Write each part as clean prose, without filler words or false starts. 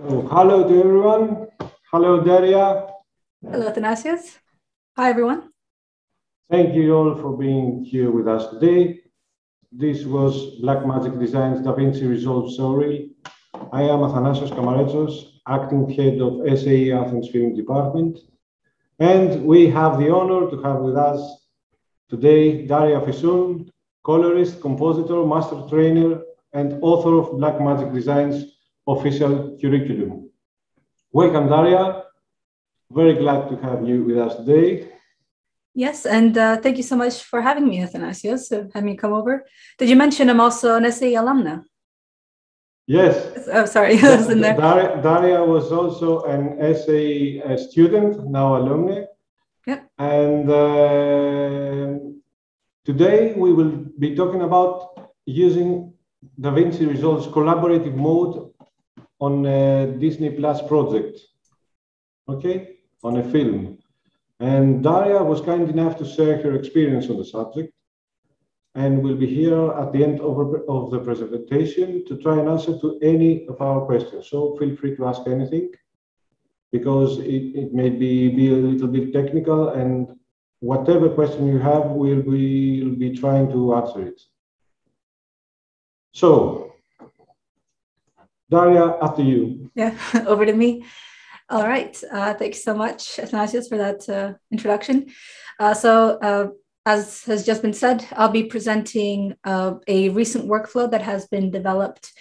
So, hello to everyone. Hello, Daria. Hello, Athanasios. Hi, everyone. Thank you all for being here with us today. This was Blackmagic Design's Davinci Resolve story. I am Athanasios Kamaretsos, acting head of SAE Athens Film Department. And we have the honor to have with us today Daria Fissoun, colorist, compositor, master trainer, and author of Blackmagic Design's official curriculum. Welcome, Daria. Very glad to have you with us today. Yes, and thank you so much for having me, Athanasios, having me come over. Did you mention I'm also an SAE alumna? Yes. Oh, sorry, I was in there. Daria was also an SAE student, now alumni. Yep. And today we will be talking about using Davinci Resolve's collaborative mode on a Disney Plus project, okay, on a film. And Daria was kind enough to share her experience on the subject, and will be here at the end of the presentation to try and answer to any of our questions. So feel free to ask anything, because it may be a little bit technical, and whatever question you have, we'll be trying to answer it. So, Daria, after you. Yeah, over to me. All right. Thanks so much, Athanasios, for that introduction. As has just been said, I'll be presenting a recent workflow that has been developed,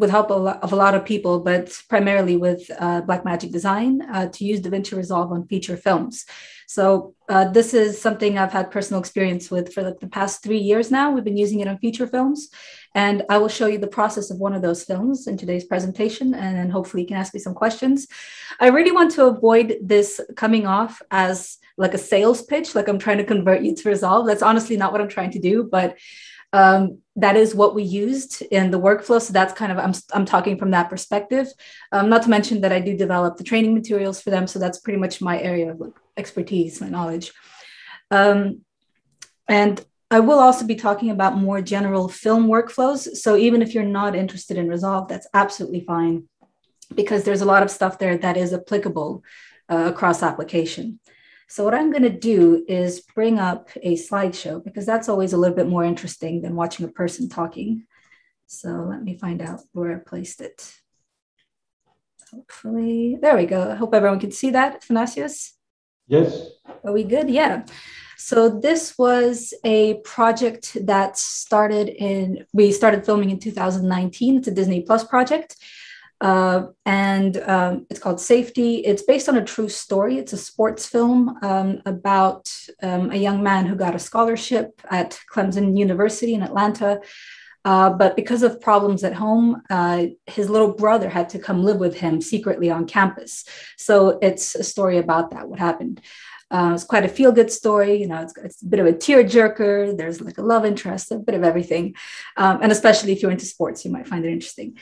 with help of a lot of people, but primarily with Blackmagic Design to use Davinci Resolve on feature films. So this is something I've had personal experience with for the past 3 years now. We've been using it on feature films, and I will show you the process of one of those films in today's presentation, and then hopefully you can ask me some questions. I really want to avoid this coming off as like a sales pitch, like I'm trying to convert you to Resolve. That's honestly not what I'm trying to do, but that is what we used in the workflow. So that's kind of, I'm talking from that perspective. Not to mention that I do develop the training materials for them. So that's pretty much my area of expertise, my knowledge. And I will also be talking about more general film workflows. So even if you're not interested in Resolve, that's absolutely fine, because there's a lot of stuff there that is applicable across application. So what I'm going to do is bring up a slideshow, because that's always a little bit more interesting than watching a person talking. So let me find out where I placed it. Hopefully, there we go. I hope everyone can see that, Athanasios. Yes. Are we good? Yeah. So this was a project that we started filming in 2019. It's a Disney Plus project. It's called Safety. It's based on a true story. It's a sports film about a young man who got a scholarship at Clemson University in Atlanta. But because of problems at home, his little brother had to come live with him secretly on campus. So it's a story about that, what happened. It's quite a feel-good story. You know, it's a bit of a tear-jerker. There's like a love interest, a bit of everything. And especially if you're into sports, you might find it interesting.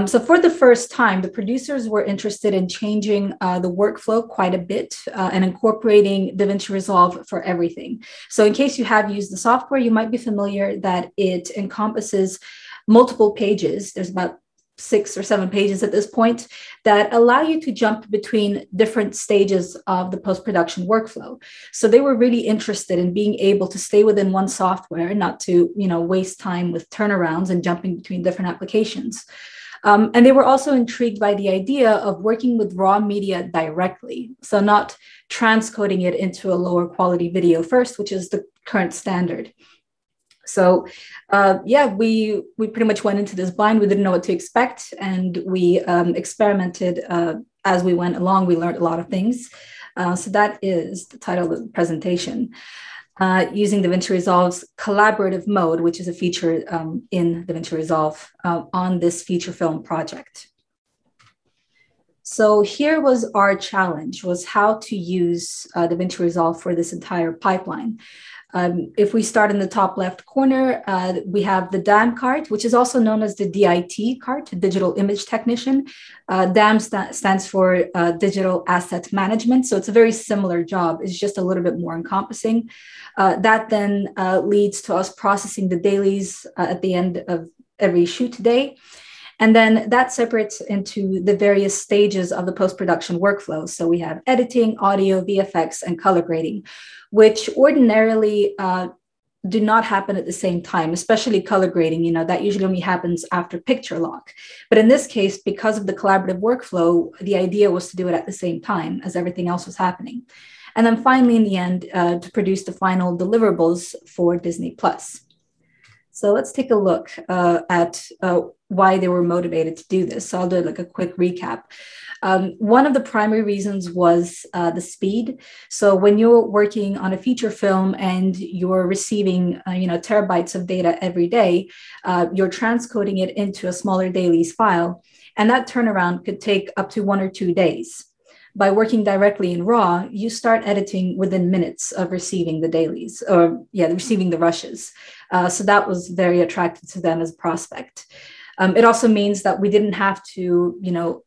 So for the first time, the producers were interested in changing the workflow quite a bit and incorporating Davinci Resolve for everything. So in case you have used the software, you might be familiar that it encompasses multiple pages. There's about 6 or 7 pages at this point that allow you to jump between different stages of the post-production workflow. So they were really interested in being able to stay within one software, not to, waste time with turnarounds and jumping between different applications. And they were also intrigued by the idea of working with raw media directly. So not transcoding it into a lower quality video first, which is the current standard. So we pretty much went into this blind. We didn't know what to expect, and we experimented as we went along. We learned a lot of things. So that is the title of the presentation, using Davinci Resolve's collaborative mode, which is a feature in Davinci Resolve on this feature film project. So here was our challenge, was how to use Davinci Resolve for this entire pipeline. If we start in the top left corner, we have the DAM card, which is also known as the DIT card, Digital Image Technician. DAM stands for Digital Asset Management. So it's a very similar job. It's just a little bit more encompassing. That then leads to us processing the dailies at the end of every shoot day. And then that separates into the various stages of the post-production workflow. So we have editing, audio, VFX, and color grading, which ordinarily do not happen at the same time, especially color grading. You know, that usually only happens after picture lock. But in this case, because of the collaborative workflow, the idea was to do it at the same time as everything else was happening. And then finally, in the end, to produce the final deliverables for Disney+. So let's take a look at why they were motivated to do this. So I'll do like a quick recap. One of the primary reasons was the speed. So when you're working on a feature film and you're receiving, terabytes of data every day, you're transcoding it into a smaller dailies file, and that turnaround could take up to 1 or 2 days. By working directly in RAW, you start editing within minutes of receiving the dailies, receiving the rushes. So that was very attractive to them as a prospect. It also means that we didn't have to,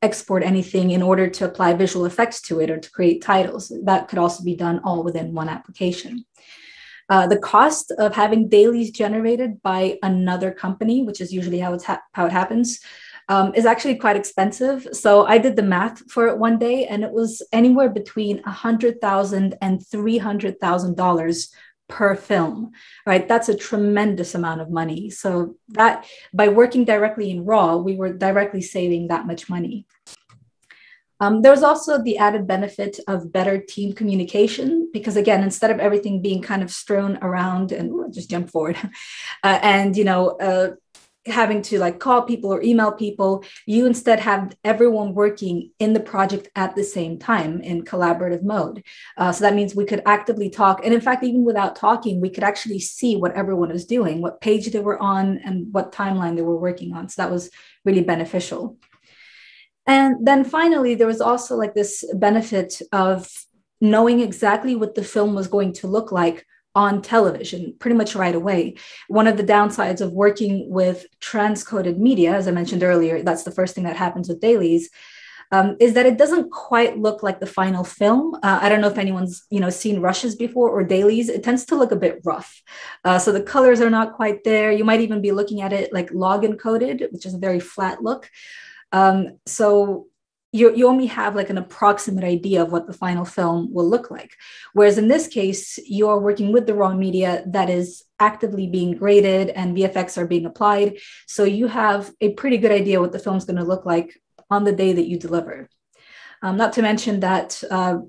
export anything in order to apply visual effects to it or to create titles. That could also be done all within one application. The cost of having dailies generated by another company, which is usually how it happens, is actually quite expensive. So I did the math for it one day, and it was anywhere between $100,000 and $300,000 per film, right? That's a tremendous amount of money. So that by working directly in RAW, we were directly saving that much money. There was also the added benefit of better team communication, because again, instead of everything being kind of strewn around and just jump forward having to like call people or email people, you instead have everyone working in the project at the same time in collaborative mode. So that means we could actively talk. And in fact, even without talking, we could actually see what everyone is doing, what page they were on and what timeline they were working on. So that was really beneficial. And then finally, there was also like this benefit of knowing exactly what the film was going to look like on television pretty much right away. One of the downsides of working with transcoded media, as I mentioned earlier, that's the first thing that happens with dailies, is that it doesn't quite look like the final film. I don't know if anyone's seen rushes before or dailies. It tends to look a bit rough. So the colors are not quite there. You might even be looking at it like log encoded, which is a very flat look. So you only have like an approximate idea of what the final film will look like. Whereas in this case, you're working with the raw media that is actively being graded and VFX are being applied. So you have a pretty good idea what the film's going to look like on the day that you deliver. Not to mention that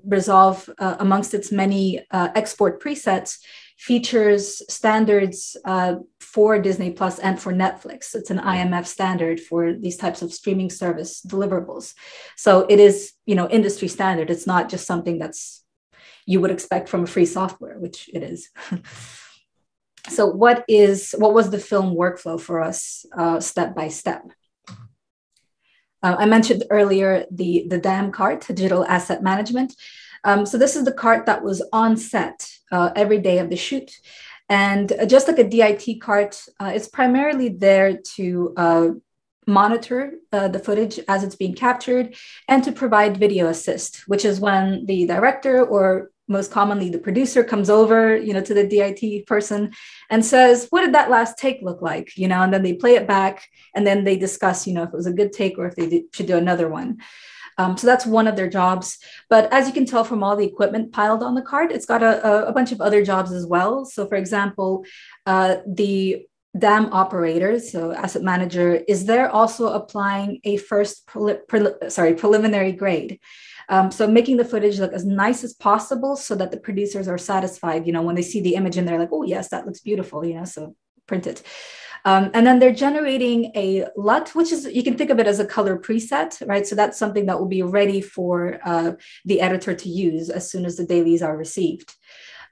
Resolve, amongst its many export presets, features standards for Disney Plus and for Netflix. It's an IMF standard for these types of streaming service deliverables. So it is, industry standard. It's not just something that's you would expect from a free software, which it is. So what was the film workflow for us step by step? I mentioned earlier the DAM cart, digital asset management. So this is the cart that was on set every day of the shoot. And just like a DIT cart, it's primarily there to monitor the footage as it's being captured and to provide video assist, which is when the director or most commonly the producer comes over, to the DIT person and says, what did that last take look like? And then they play it back and then they discuss, if it was a good take or if they should do another one. So that's one of their jobs. But as you can tell from all the equipment piled on the cart, it's got a bunch of other jobs as well. So for example, the DAM operator, so asset manager, is there also applying a first preliminary grade. So making the footage look as nice as possible so that the producers are satisfied, when they see the image and they're like, oh yes, that looks beautiful, so print it. And then they're generating a LUT, which is, you can think of it as a color preset, right? So that's something that will be ready for the editor to use as soon as the dailies are received.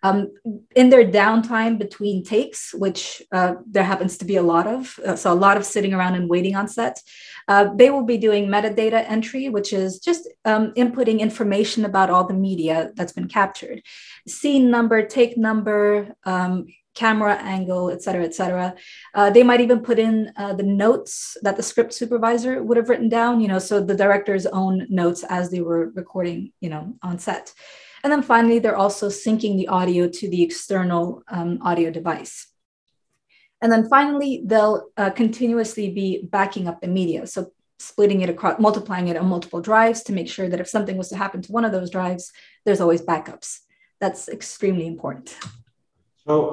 In their downtime between takes, which there happens to be a lot of, so a lot of sitting around and waiting on set, they will be doing metadata entry, which is just inputting information about all the media that's been captured. Scene number, take number, camera angle, et cetera, et cetera. They might even put in the notes that the script supervisor would have written down, so the director's own notes as they were recording, on set. And then finally, they're also syncing the audio to the external audio device. And then finally, they'll continuously be backing up the media. So splitting it across, multiplying it on multiple drives to make sure that if something was to happen to one of those drives, there's always backups. That's extremely important. So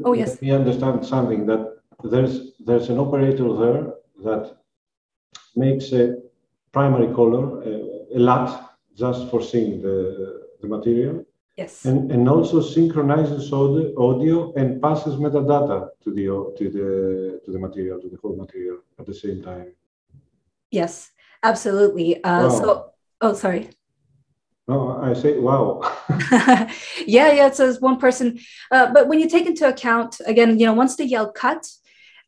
oh, yes. Let me understand something, that there's an operator there that makes a primary color, a LUT, just for seeing the material. Yes. And also synchronizes audio and passes metadata to the material, to the whole material at the same time. Yes, absolutely. Wow. Oh, sorry. No, I say, wow. yeah. So it's one person. But when you take into account, again, once they yell cut,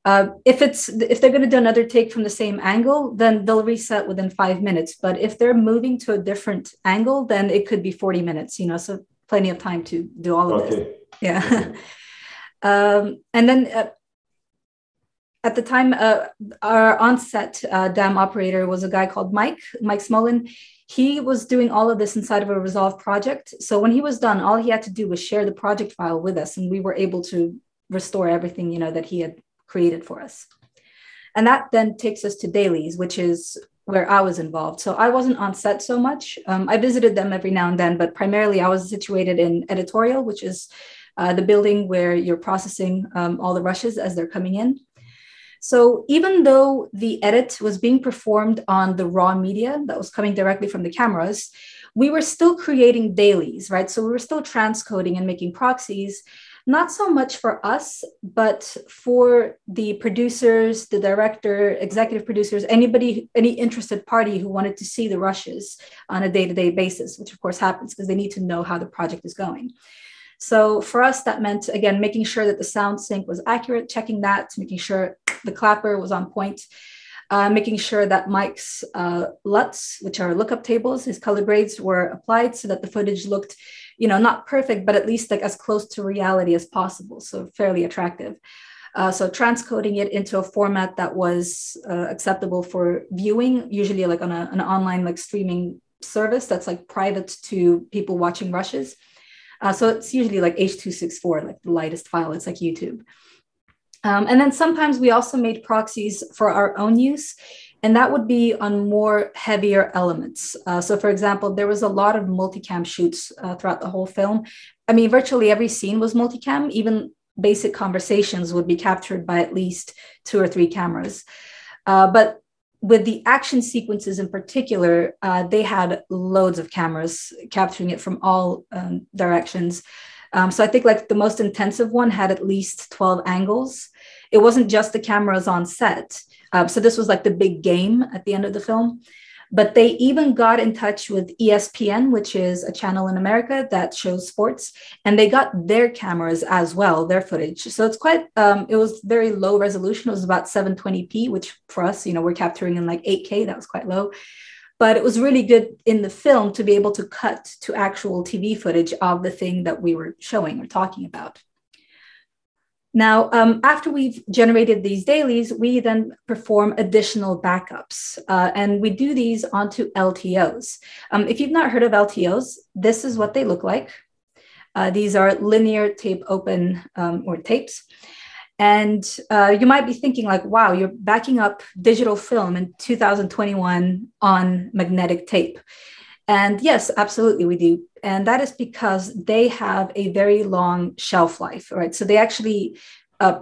if they're going to do another take from the same angle, then they'll reset within 5 minutes. But if they're moving to a different angle, then it could be 40 minutes, so plenty of time to do all of this. Yeah. Okay. And then at the time, our on-set DAM operator was a guy called Mike Smolin. He was doing all of this inside of a Resolve project. So when he was done, all he had to do was share the project file with us, and we were able to restore everything, that he had created for us. And that then takes us to dailies, which is where I was involved. So I wasn't on set so much. I visited them every now and then, but primarily I was situated in editorial, which is the building where you're processing all the rushes as they're coming in. So even though the edit was being performed on the raw media that was coming directly from the cameras, we were still creating dailies, right? So we were still transcoding and making proxies, not so much for us, but for the producers, the director, executive producers, any interested party who wanted to see the rushes on a day-to-day basis, which of course happens because they need to know how the project is going. So for us, that meant, again, making sure that the sound sync was accurate, checking that, making sure the clapper was on point, making sure that Mike's LUTs, which are lookup tables, his color grades were applied so that the footage looked, not perfect, but at least like as close to reality as possible. So fairly attractive. So transcoding it into a format that was acceptable for viewing, usually like on an online like streaming service that's like private to people watching rushes. So it's usually like H.264, like the lightest file. It's like YouTube. And then sometimes we also made proxies for our own use, and that would be on more heavier elements. So for example, there was a lot of multicam shoots throughout the whole film. I mean, virtually every scene was multicam. Even basic conversations would be captured by at least 2 or 3 cameras. But with the action sequences in particular, they had loads of cameras capturing it from all directions. So I think like the most intensive one had at least 12 angles. It wasn't just the cameras on set. So this was like the big game at the end of the film. But they even got in touch with ESPN, which is a channel in America that shows sports, and they got their cameras as well, their footage. So it's quite, it was very low resolution. It was about 720p, which for us, we're capturing in like 8K. That was quite low. But it was really good in the film to be able to cut to actual TV footage of the thing that we were showing or talking about. Now, after we've generated these dailies, we then perform additional backups, and we do these onto LTOs. If you've not heard of LTOs, this is what they look like. These are linear tape open or tapes. And you might be thinking like, wow, you're backing up digital film in 2021 on magnetic tape. And yes, absolutely we do. And that is because they have a very long shelf life, right? So they actually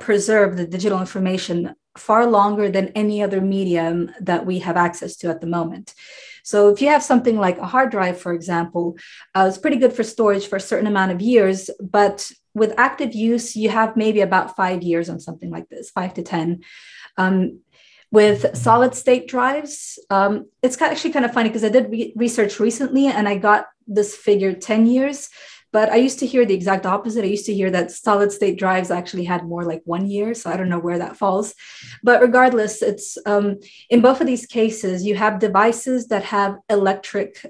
preserve the digital information far longer than any other medium that we have access to at the moment. So if you have something like a hard drive, for example, it's pretty good for storage for a certain amount of years, but with active use, you have maybe about 5 years on something like this, 5 to 10. With solid state drives, it's actually kind of funny because I did research recently and I got this figure 10 years, but I used to hear the exact opposite. I used to hear that solid state drives actually had more like 1 year. So I don't know where that falls. But regardless, it's in both of these cases, you have devices that have electric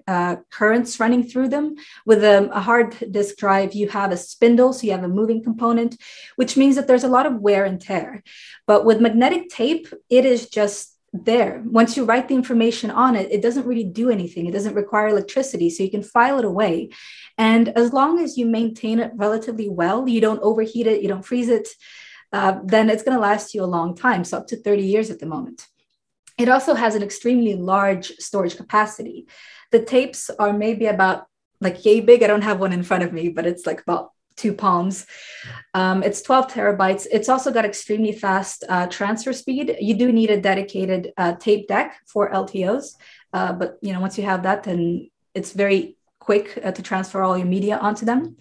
currents running through them. With a hard disk drive, you have a spindle, so you have a moving component, which means that there's a lot of wear and tear. But with magnetic tape, it is just there. Once you write the information on it, it doesn't really do anything. It doesn't require electricity, so you can file it away. And as long as you maintain it relatively well, you don't overheat it, you don't freeze it, then it's going to last you a long time, so up to 30 years at the moment. It also has an extremely large storage capacity. The tapes are maybe about like yay big. I don't have one in front of me, but it's like about 2 palms. It's 12 terabytes. It's also got extremely fast transfer speed. You do need a dedicated tape deck for LTOs, but once you have that, then it's very quick to transfer all your media onto them.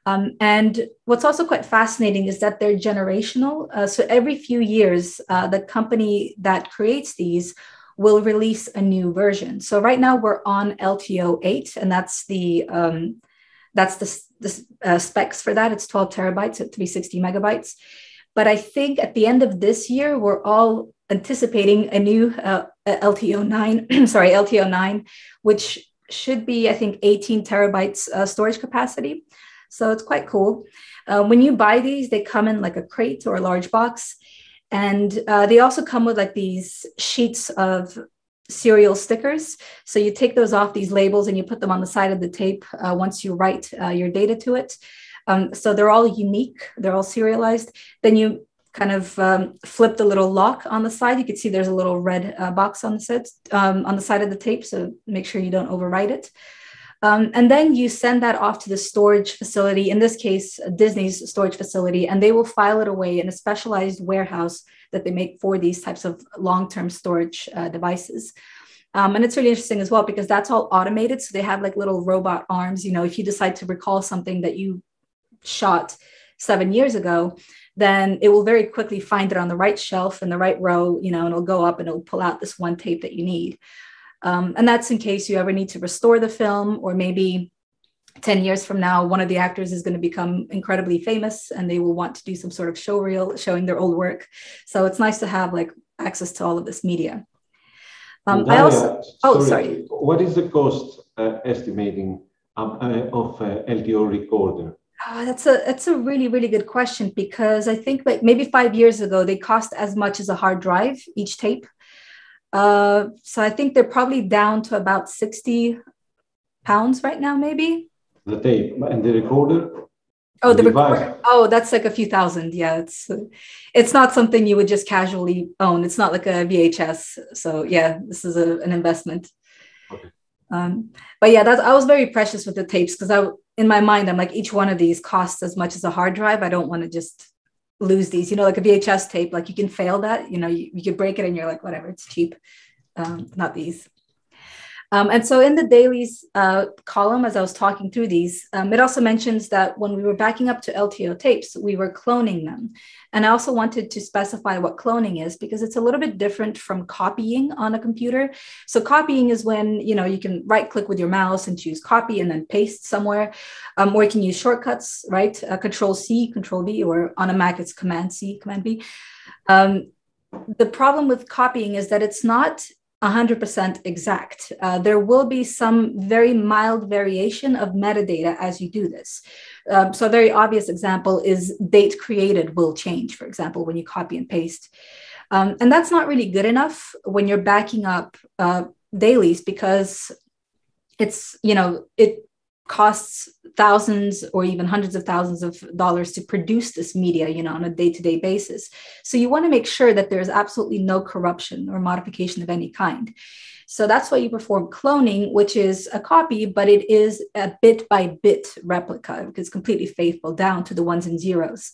And what's also quite fascinating is that they're generational. So every few years, the company that creates these will release a new version. So right now we're on LTO 8, and that's the specs for that. It's 12 terabytes at 360 megabytes. But I think at the end of this year, we're all anticipating a new LTO 9, LTO 9, which should be, I think, 18 terabytes storage capacity. So it's quite cool. When you buy these, they come in like a crate or a large box. And they also come with like these sheets of serial stickers. So you take those off these labels and you put them on the side of the tape once you write your data to it. So they're all unique. They're all serialized. Then you kind of flip the little lock on the side. You can see there's a little red box on the side of the tape. So make sure you don't overwrite it. And then you send that off to the storage facility, in this case, Disney's storage facility, and they will file it away in a specialized warehouse that they make for these types of long-term storage devices. And it's really interesting as well, because that's all automated. So they have like little robot arms. If you decide to recall something that you shot 7 years ago, then it will very quickly find it on the right shelf in the right row, and it'll go up and it'll pull out this one tape that you need. And that's in case you ever need to restore the film, or maybe 10 years from now, one of the actors is going to become incredibly famous and they will want to do some sort of show reel showing their old work. So it's nice to have like access to all of this media. Daria, sorry. What is the cost estimating of LTO recorder? That's a really, really good question, because I think like maybe 5 years ago, they cost as much as a hard drive, each tape. So I think they're probably down to about 60 pounds right now, maybe. The tape and the recorder? Oh, the recorder. Oh, that's like a few thousand. Yeah, it's not something you would just casually own. It's not like a VHS. So yeah, this is an investment. Okay. But yeah, I was very precious with the tapes, because in my mind, I'm like, each one of these costs as much as a hard drive. I don't want to just lose these, like a VHS tape, like you can fail that, you could break it and you're like, whatever, it's cheap. Not these. And so in the dailies column, as I was talking through these, it also mentions that when we were backing up to LTO tapes, we were cloning them. And I also wanted to specify what cloning is, because it's a little bit different from copying on a computer. So copying is when, you can right click with your mouse and choose copy and then paste somewhere, or you can use shortcuts, right? Control C, Control V, or on a Mac, it's Command C, Command V. The problem with copying is that it's not 100% exact. There will be some very mild variation of metadata as you do this. So a very obvious example is date created will change, for example, when you copy and paste. And that's not really good enough when you're backing up dailies, because it's, it costs thousands or even hundreds of thousands of dollars to produce this media, on a day-to-day basis. So you want to make sure that there's absolutely no corruption or modification of any kind. So that's why you perform cloning, which is a copy, but it is a bit-by-bit replica. It's completely faithful down to the ones and zeros.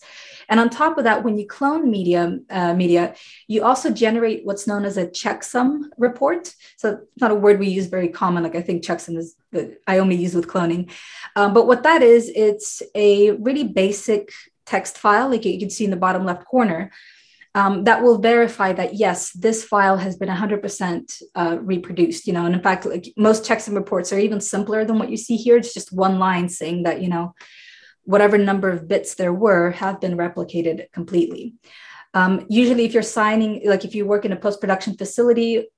And on top of that, when you clone media, you also generate what's known as a checksum report. So it's not a word we use very common. Like I think checksum is I only use with cloning. But what that is, it's a really basic text file, like you can see in the bottom left corner, that will verify that, yes, this file has been 100% reproduced, and in fact, like most checksum reports are even simpler than what you see here. It's just one line saying that, whatever number of bits there were have been replicated completely. Usually if you're signing, like if you work in a post-production facility,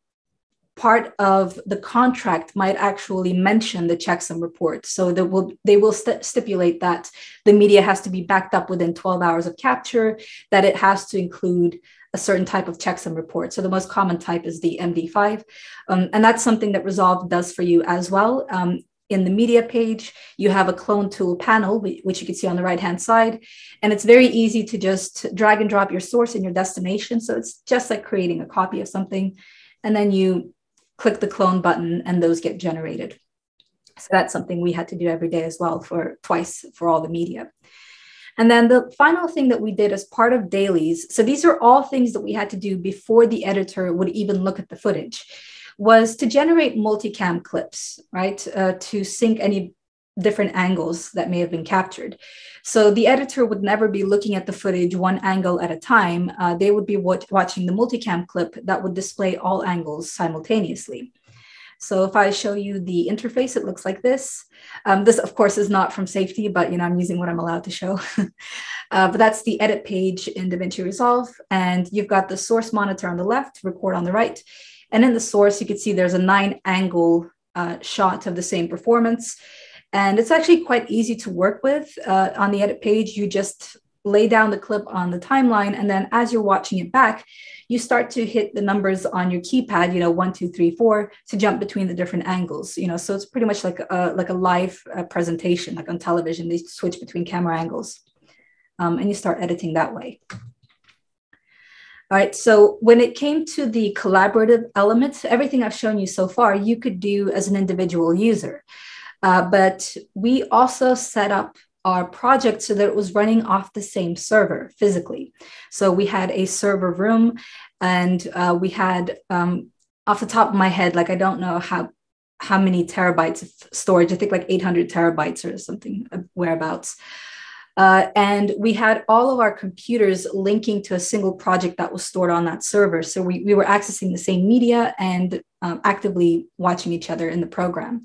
part of the contract might actually mention the checksum report. So they will stipulate that the media has to be backed up within 12 hours of capture, that it has to include a certain type of checksum report. So the most common type is the MD5. And that's something that Resolve does for you as well. in the media page, you have a clone tool panel, which you can see on the right-hand side. And it's very easy to just drag and drop your source and your destination. So it's just like creating a copy of something. And then you click the clone button and those get generated. So that's something we had to do every day as well, for twice for all the media. And then the final thing that we did as part of dailies, so these are all things that we had to do before the editor would even look at the footage, was to generate multicam clips, right? To sync any different angles that may have been captured. So the editor would never be looking at the footage one angle at a time. They would be watching the multicam clip that would display all angles simultaneously. So if I show you the interface, it looks like this. This, of course, is not from safety, but I'm using what I'm allowed to show. But that's the edit page in Davinci Resolve. And you've got the source monitor on the left, record on the right. And in the source, you can see there's a 9-angle shot of the same performance. And it's actually quite easy to work with. On the edit page, you just lay down the clip on the timeline. And then as you're watching it back, you start to hit the numbers on your keypad, 1, 2, 3, 4, to jump between the different angles. So it's pretty much like a live presentation, like on television. They switch between camera angles. And you start editing that way. All right, so when it came to the collaborative elements, everything I've shown you so far, you could do as an individual user. But we also set up our project so that it was running off the same server physically. So we had a server room, and we had, off the top of my head, like I don't know how many terabytes of storage, I think like 800 terabytes or something, whereabouts. And we had all of our computers linking to a single project that was stored on that server. So we were accessing the same media and actively watching each other in the program.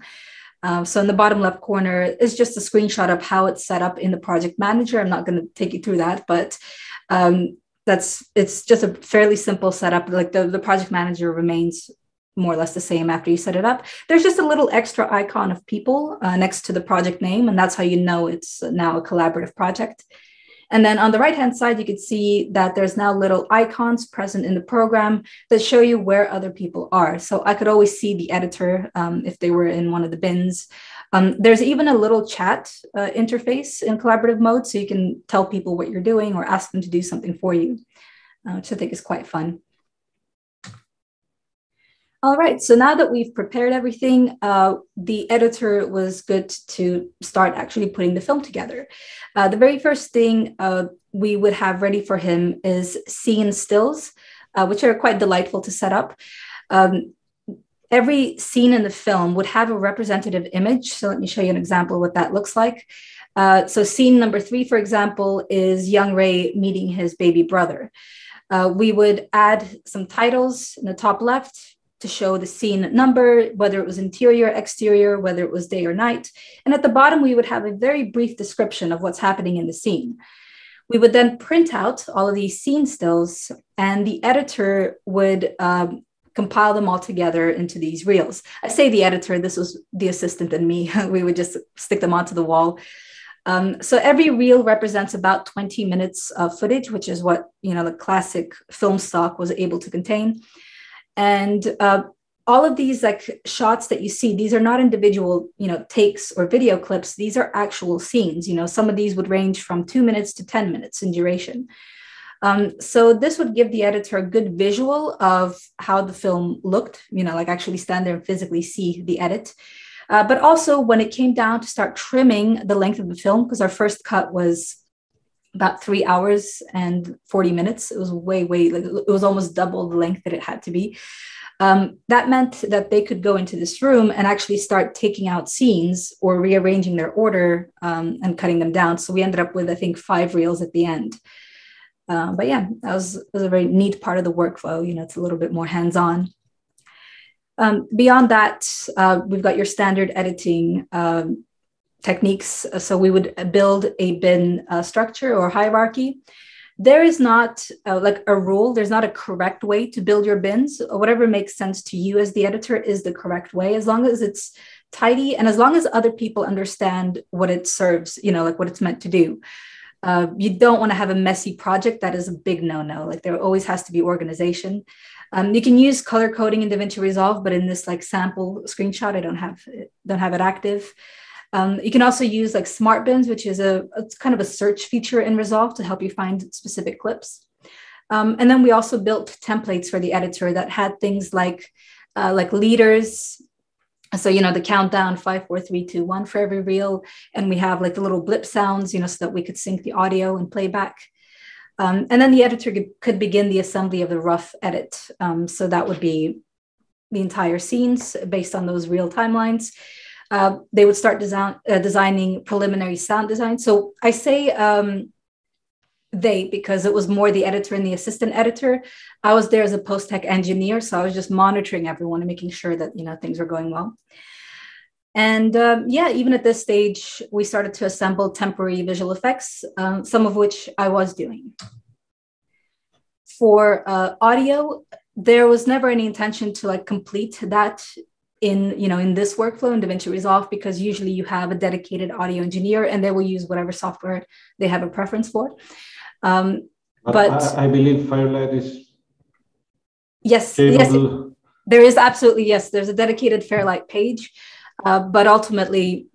So in the bottom left corner is just a screenshot of how it's set up in the project manager. I'm not going to take you through that, but it's just a fairly simple setup. Like the project manager remains more or less the same after you set it up. There's just a little extra icon of people next to the project name, and that's how you know it's now a collaborative project. And then on the right-hand side, you can see that there's now little icons present in the program that show you where other people are. So I could always see the editor if they were in one of the bins. There's even a little chat interface in collaborative mode, so you can tell people what you're doing or ask them to do something for you, which I think is quite fun. All right, so now that we've prepared everything, the editor was good to start actually putting the film together. The very first thing we would have ready for him is scene stills, which are quite delightful to set up. Every scene in the film would have a representative image. So let me show you an example of what that looks like. So scene number 3, for example, is young Ray meeting his baby brother. We would add some titles in the top left to show the scene number, whether it was interior, exterior, whether it was day or night. And at the bottom, we would have a very brief description of what's happening in the scene. We would then print out all of these scene stills, and the editor would compile them all together into these reels. I say the editor, this was the assistant and me. We would just stick them onto the wall. So every reel represents about 20 minutes of footage, which is what the classic film stock was able to contain. And all of these shots that you see, these are not individual, takes or video clips. These are actual scenes. Some of these would range from 2 minutes to 10 minutes in duration. So this would give the editor a good visual of how the film looked, actually stand there and physically see the edit. But also when it came down to start trimming the length of the film, because our first cut was about 3 hours and 40 minutes. It was it was almost double the length that it had to be. That meant that they could go into this room and actually start taking out scenes or rearranging their order and cutting them down. So we ended up with, I think, 5 reels at the end. But yeah, that was a very neat part of the workflow. It's a little bit more hands-on. Beyond that, we've got your standard editing techniques. So we would build a bin structure or hierarchy. There is not like a rule. There's not a correct way to build your bins. Whatever makes sense to you as the editor is the correct way, as long as it's tidy and as long as other people understand what it serves, what it's meant to do. You don't want to have a messy project. That is a big no-no. There always has to be organization. You can use color coding in DaVinci Resolve, but in this like sample screenshot, I don't have it active. You can also use like smart bins, which is it's kind of a search feature in Resolve to help you find specific clips. And then we also built templates for the editor that had things like leaders. So, the countdown 5, 4, 3, 2, 1 for every reel. And we have like the little blip sounds, so that we could sync the audio and playback. And then the editor could begin the assembly of the rough edit. So that would be the entire scenes based on those real timelines. They would start designing preliminary sound design. So I say because it was more the editor and the assistant editor. I was there as a post-tech engineer, so I was just monitoring everyone and making sure that things were going well. And even at this stage, we started to assemble temporary visual effects, some of which I was doing. For audio, there was never any intention to like complete that in this workflow in DaVinci Resolve, because usually you have a dedicated audio engineer and they will use whatever software they have a preference for. But I believe Fairlight is yes, there is absolutely, yes, there's a dedicated Fairlight page. But ultimately,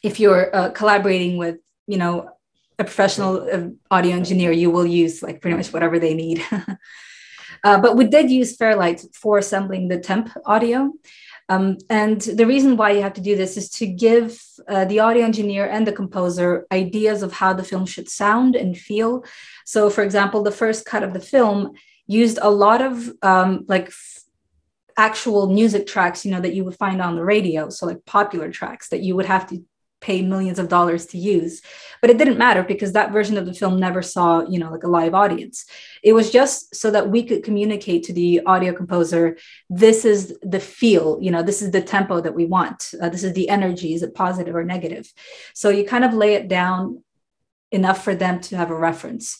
if you're collaborating with, a professional audio engineer, you will use like pretty much whatever they need. But we did use Fairlight for assembling the temp audio. And the reason why you have to do this is to give the audio engineer and the composer ideas of how the film should sound and feel. So, for example, the first cut of the film used a lot of actual music tracks, that you would find on the radio. So like popular tracks that you would have to pay millions of dollars to use. But it didn't matter because that version of the film never saw, like a live audience. It was just so that we could communicate to the audio composer, this is the feel, this is the tempo that we want. This is the energy, is it positive or negative? So you kind of lay it down enough for them to have a reference.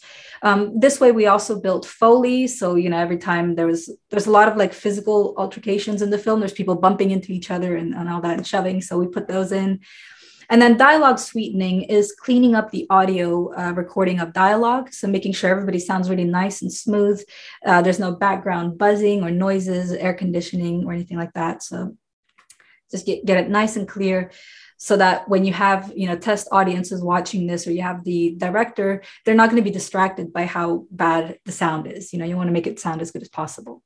This way, we also built Foley. So, every time there's a lot of like physical altercations in the film. There's people bumping into each other and all that and shoving. So we put those in. And then dialogue sweetening is cleaning up the audio recording of dialogue. So making sure everybody sounds really nice and smooth. There's no background buzzing or noises, air conditioning or anything like that. So just get it nice and clear so that when you have, test audiences watching this, or you have the director, they're not going to be distracted by how bad the sound is. You want to make it sound as good as possible.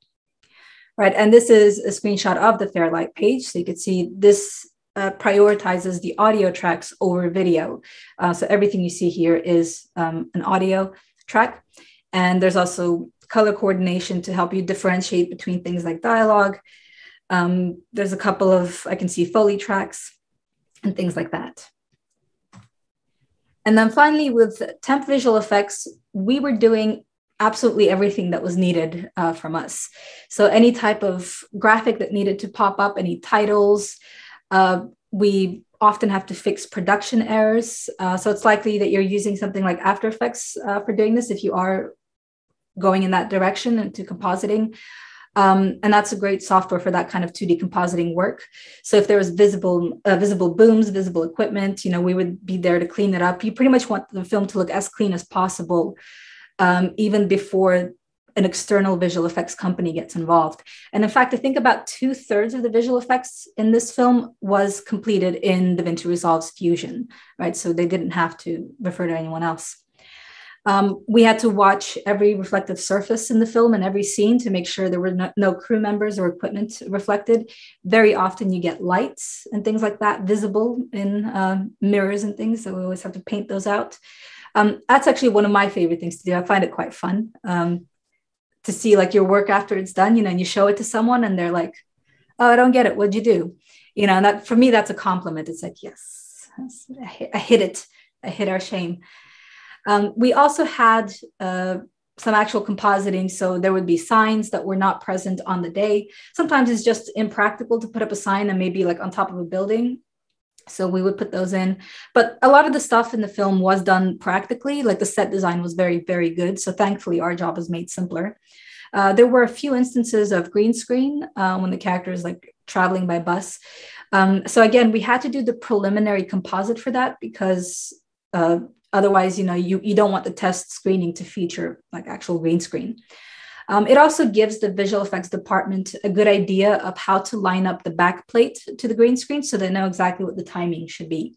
Right. And this is a screenshot of the Fairlight page. So you can see this prioritizes the audio tracks over video. So everything you see here is an audio track. And there's also color coordination to help you differentiate between things like dialogue. There's a couple of, I can see Foley tracks and things like that. And then finally, with temp visual effects, we were doing absolutely everything that was needed from us. So any type of graphic that needed to pop up, any titles, we often have to fix production errors. So it's likely that you're using something like After Effects for doing this if you are going in that direction into compositing. And that's a great software for that kind of 2D compositing work. So if there was visible booms, visible equipment, we would be there to clean it up. You pretty much want the film to look as clean as possible, even before an external visual effects company gets involved. And in fact, I think about 2/3 of the visual effects in this film was completed in DaVinci Resolve's Fusion, right? So they didn't have to refer to anyone else. We had to watch every reflective surface in the film and every scene to make sure there were no crew members or equipment reflected. Very often you get lights and things like that visible in mirrors and things, so we always have to paint those out. That's actually one of my favorite things to do. I find it quite fun to see like your work after it's done, and you show it to someone and they're like, oh, I don't get it. What'd you do? And that, for me, that's a compliment. It's like, yes, I hit it. I hit our shame. We also had some actual compositing. So there would be signs that were not present on the day. Sometimes it's just impractical to put up a sign and maybe like on top of a building. So we would put those in. But a lot of the stuff in the film was done practically. Like the set design was very, very good. So thankfully, our job was made simpler. There were a few instances of green screen when the character is like traveling by bus. So again, we had to do the preliminary composite for that because otherwise, you don't want the test screening to feature like actual green screen. It also gives the visual effects department a good idea of how to line up the back plate to the green screen so they know exactly what the timing should be.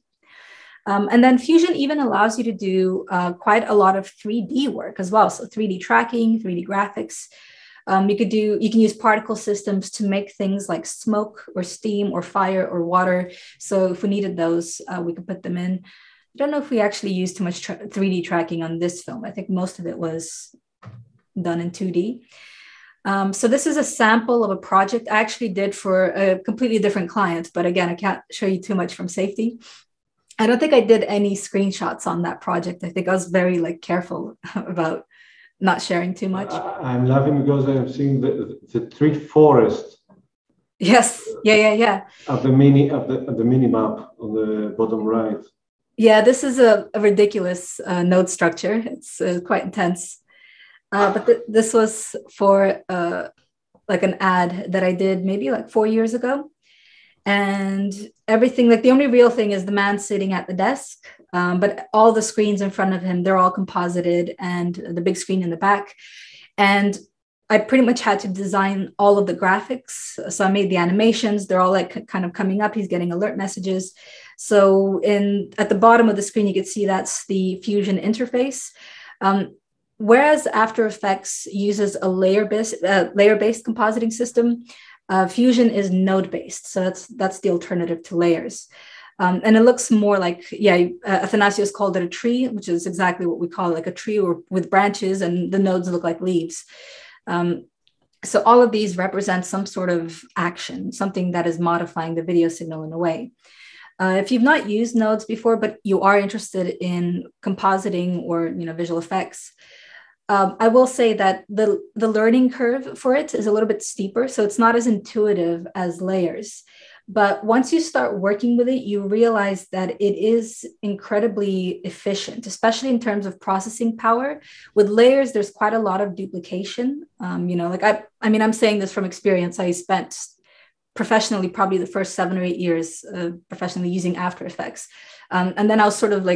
And then Fusion even allows you to do quite a lot of 3D work as well. So 3D tracking, 3D graphics. You can use particle systems to make things like smoke or steam or fire or water. So if we needed those, we could put them in. I don't know if we actually used too much 3D tracking on this film. I think most of it was done in 2D. So this is a sample of a project I actually did for a completely different client, but again, I can't show you too much from safety. I don't think I did any screenshots on that project. I think I was very careful about not sharing too much. I'm laughing because I'm seeing the tree forest. Yes, yeah. Of the mini map on the bottom right. Yeah, this is a ridiculous node structure. It's quite intense. But this was for an ad that I did maybe 4 years ago. And everything, the only real thing is the man sitting at the desk, but all the screens in front of him, they're all composited, and the big screen in the back. And I pretty much had to design all of the graphics. So I made the animations. They're all kind of coming up. He's getting alert messages. So at the bottom of the screen, you can see that's the Fusion interface. Whereas After Effects uses a layer-based compositing system, Fusion is node-based, so that's the alternative to layers. And it looks more Athanasios called it a tree, which is exactly what we call a tree or with branches, and the nodes look like leaves. So all of these represent some sort of action, something that is modifying the video signal in a way. If you've not used nodes before, but you are interested in compositing or visual effects, I will say that the learning curve for it is a little bit steeper, so it's not as intuitive as layers. But once you start working with it, you realize that it is incredibly efficient, especially in terms of processing power. With layers, there's quite a lot of duplication. I'm saying this from experience. I spent professionally probably the first 7 or 8 years professionally using After Effects. And then I was sort of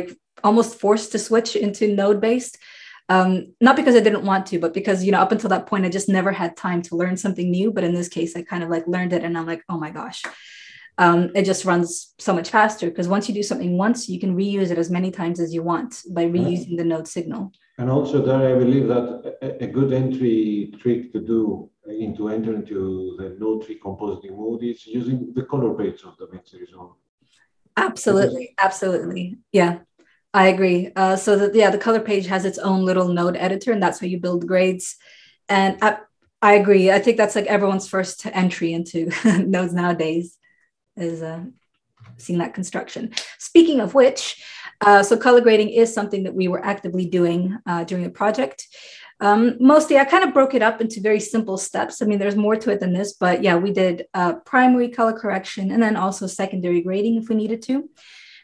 almost forced to switch into node-based. Not because I didn't want to, but because, up until that point, I just never had time to learn something new. But in this case, I kind of learned it and I'm oh my gosh, it just runs so much faster because once you do something once, you can reuse it as many times as you want by reusing the node signal. And also, Daria, I believe that a good entry trick to do enter into the node tree compositing mode is using the color page of Davinci Resolve. Absolutely. Yeah. I agree. The color page has its own little node editor, and that's how you build grades. And I agree. I think that's everyone's first entry into nodes nowadays is seeing that construction. Speaking of which, so color grading is something that we were actively doing during the project. Mostly, I kind of broke it up into very simple steps. I mean, there's more to it than this, but yeah, we did primary color correction and then also secondary grading if we needed to.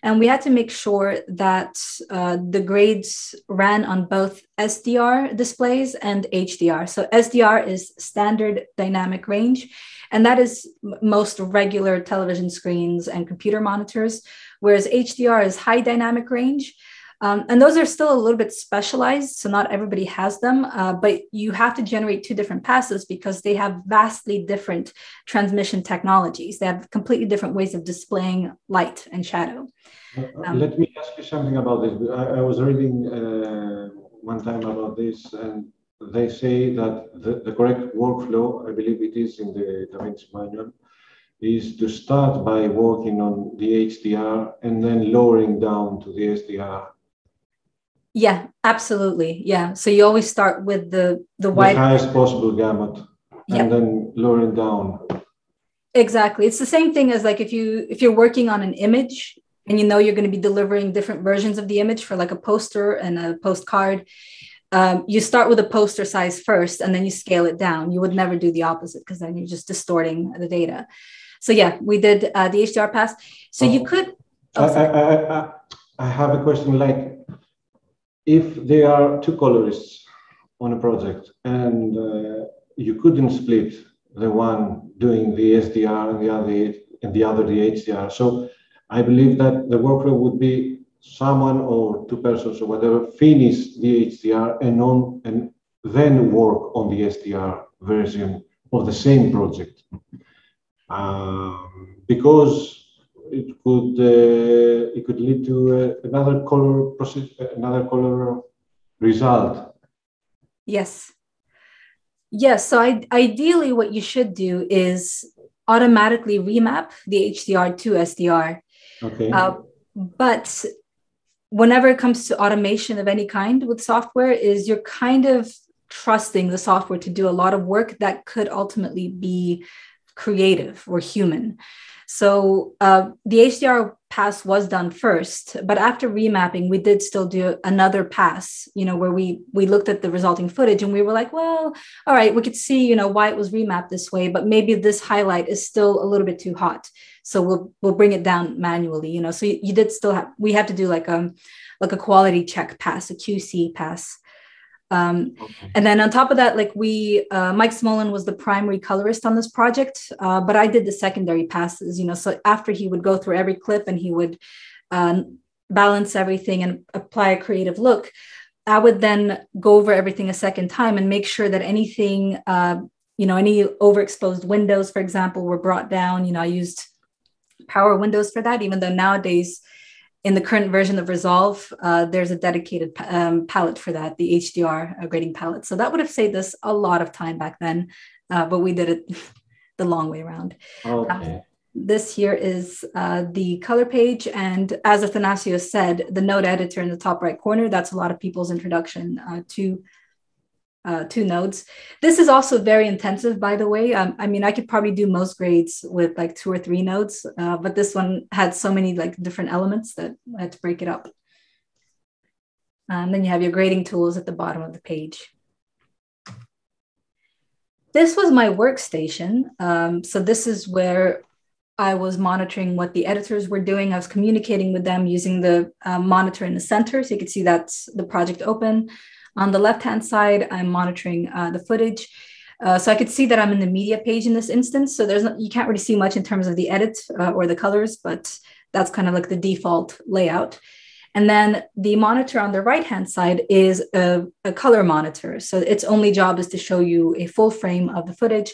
And we had to make sure that the grades ran on both SDR displays and HDR. So SDR is standard dynamic range, and that is most regular television screens and computer monitors, whereas HDR is high dynamic range. And those are still a little bit specialized, so not everybody has them, but you have to generate 2 different passes because they have vastly different transmission technologies. They have completely different ways of displaying light and shadow. Let me ask you something about this. I was reading one time about this, and they say that the correct workflow, I believe it is in the Davinci manual, is to start by working on the HDR and then lowering down to the SDR. Yeah, absolutely. Yeah. So you always start with the highest possible gamut, and then lowering down. Exactly. It's the same thing as if you're working on an image and you're going to be delivering different versions of the image for a poster and a postcard. You start with a poster size first, and then you scale it down. You would never do the opposite because then you're just distorting the data. So yeah, we did the HDR pass. So you could. I have a question. If there are 2 colorists on a project and you couldn't split the one doing the SDR and the other the HDR. So I believe that the workflow would be someone or 2 persons or whatever finish the HDR and then work on the SDR version of the same project, because it could lead to another color result. Yes. Yes. So ideally, what you should do is automatically remap the HDR to SDR. Okay. But whenever it comes to automation of any kind with software, is you're kind of trusting the software to do a lot of work that could ultimately be creative or human. So the HDR pass was done first, but after remapping, we did still do another pass, where we looked at the resulting footage and we were like, well, all right, we could see, why it was remapped this way, but maybe this highlight is still a little bit too hot. So we'll bring it down manually, so you did still we had to do like a quality check pass, a QC pass. Okay. And then on top of that, Mike Smolin was the primary colorist on this project, but I did the secondary passes, so after he would go through every clip and he would balance everything and apply a creative look, I would then go over everything a second time and make sure that anything, any overexposed windows, for example, were brought down. I used power windows for that, even though nowadays, in the current version of Resolve, there's a dedicated palette for that, the HDR grading palette. So that would have saved us a lot of time back then, but we did it the long way around. Okay. This here is the color page. And as Athanasios said, the node editor in the top right corner, that's a lot of people's introduction to nodes. This is also very intensive, by the way. I could probably do most grades with 2 or 3 nodes, but this one had so many different elements that I had to break it up. And then you have your grading tools at the bottom of the page. This was my workstation. So this is where I was monitoring what the editors were doing. I was communicating with them using the monitor in the center. So you can see that's the project open. On the left-hand side, I'm monitoring the footage. So I could see that I'm in the media page in this instance. So you can't really see much in terms of the edit or the colors, but that's kind of like the default layout. And then the monitor on the right-hand side is a color monitor. So its only job is to show you a full frame of the footage,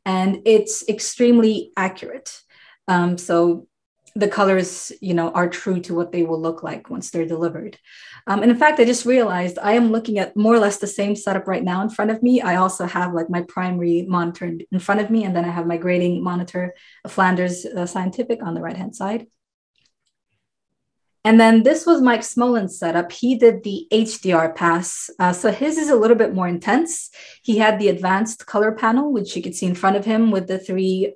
and it's extremely accurate. So the colors, are true to what they will look like once they're delivered. And in fact, I just realized I am looking at more or less the same setup right now in front of me. I also have my primary monitor in front of me, and then I have my grading monitor, Flanders Scientific, on the right-hand side. And then this was Mike Smolin's setup. He did the HDR pass. So his is a little bit more intense. He had the advanced color panel, which you could see in front of him with the three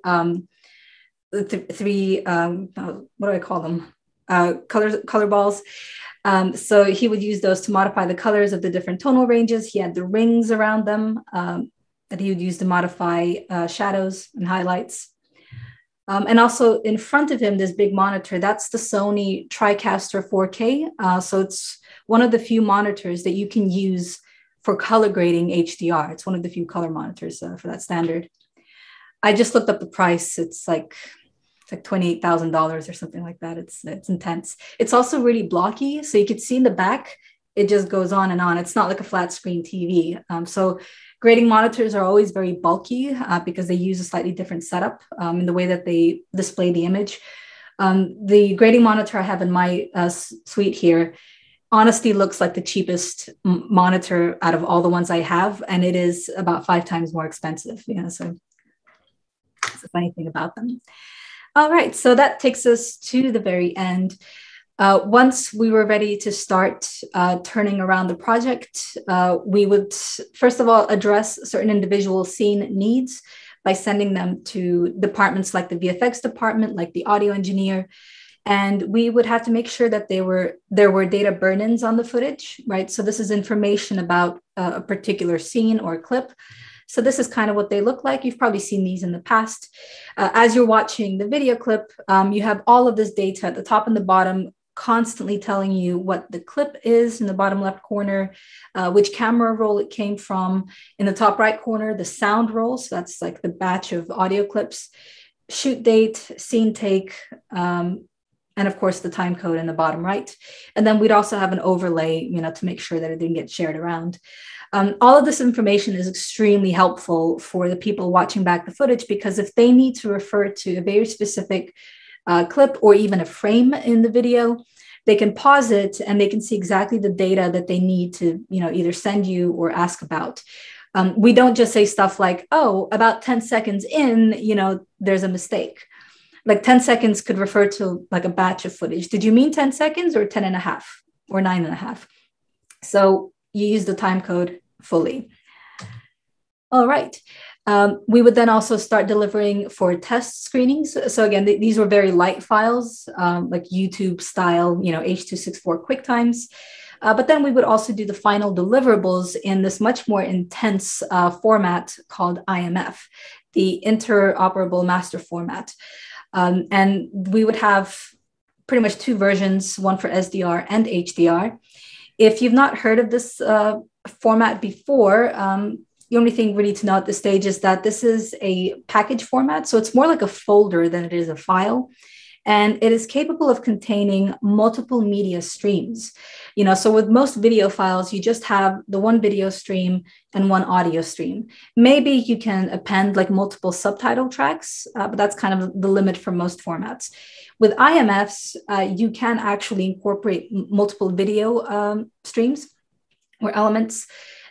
what do I call them? Color balls. So he would use those to modify the colors of the different tonal ranges. He had the rings around them that he would use to modify shadows and highlights. And also in front of him, this big monitor, that's the Sony TriCaster 4K. So it's one of the few monitors that you can use for color grading HDR. It's one of the few color monitors for that standard. I just looked up the price. It's like $28,000 or something like that. It's intense. It's also really blocky. So you could see in the back, it just goes on and on. It's not like a flat screen TV. So grading monitors are always very bulky because they use a slightly different setup in the way that they display the image. The grading monitor I have in my suite here, honestly, looks like the cheapest monitor out of all the ones I have. And it is about 5 times more expensive. So that's the funny thing about them. All right, so that takes us to the very end. Once we were ready to start turning around the project, we would, first of all, address certain individual scene needs by sending them to departments like the VFX department, like the audio engineer. And we would have to make sure that there were data burn-ins on the footage, right? So this is information about a particular scene or clip. So this is kind of what they look like. You've probably seen these in the past. As you're watching the video clip, you have all of this data at the top and the bottom, constantly telling you what the clip is in the bottom left corner, which camera roll it came from. In the top right corner, the sound roll. So that's like the batch of audio clips, shoot date, scene take, and of course the time code in the bottom right. And then we'd also have an overlay, to make sure that it didn't get shared around. All of this information is extremely helpful for the people watching back the footage, because if they need to refer to a very specific clip or even a frame in the video, they can pause it and they can see exactly the data that they need to, either send you or ask about. We don't just say stuff like, oh, about 10 seconds in, there's a mistake. Like 10 seconds could refer to like a batch of footage. Did you mean 10 seconds or 10 and a half or 9.5? So you use the time code fully. All right. We would then also start delivering for test screenings. So again, these were very light files, like YouTube style, H.264 QuickTimes. But then we would also do the final deliverables in this much more intense format called IMF, the interoperable master format. And we would have pretty much two versions, one for SDR and HDR. If you've not heard of this format before, the only thing we need to know at this stage is that this is a package format. So it's more like a folder than it is a file. And it is capable of containing multiple media streams. So with most video files, you just have the one video stream and one audio stream. Maybe you can append like multiple subtitle tracks, but that's kind of the limit for most formats. With IMFs, you can actually incorporate multiple video streams or elements,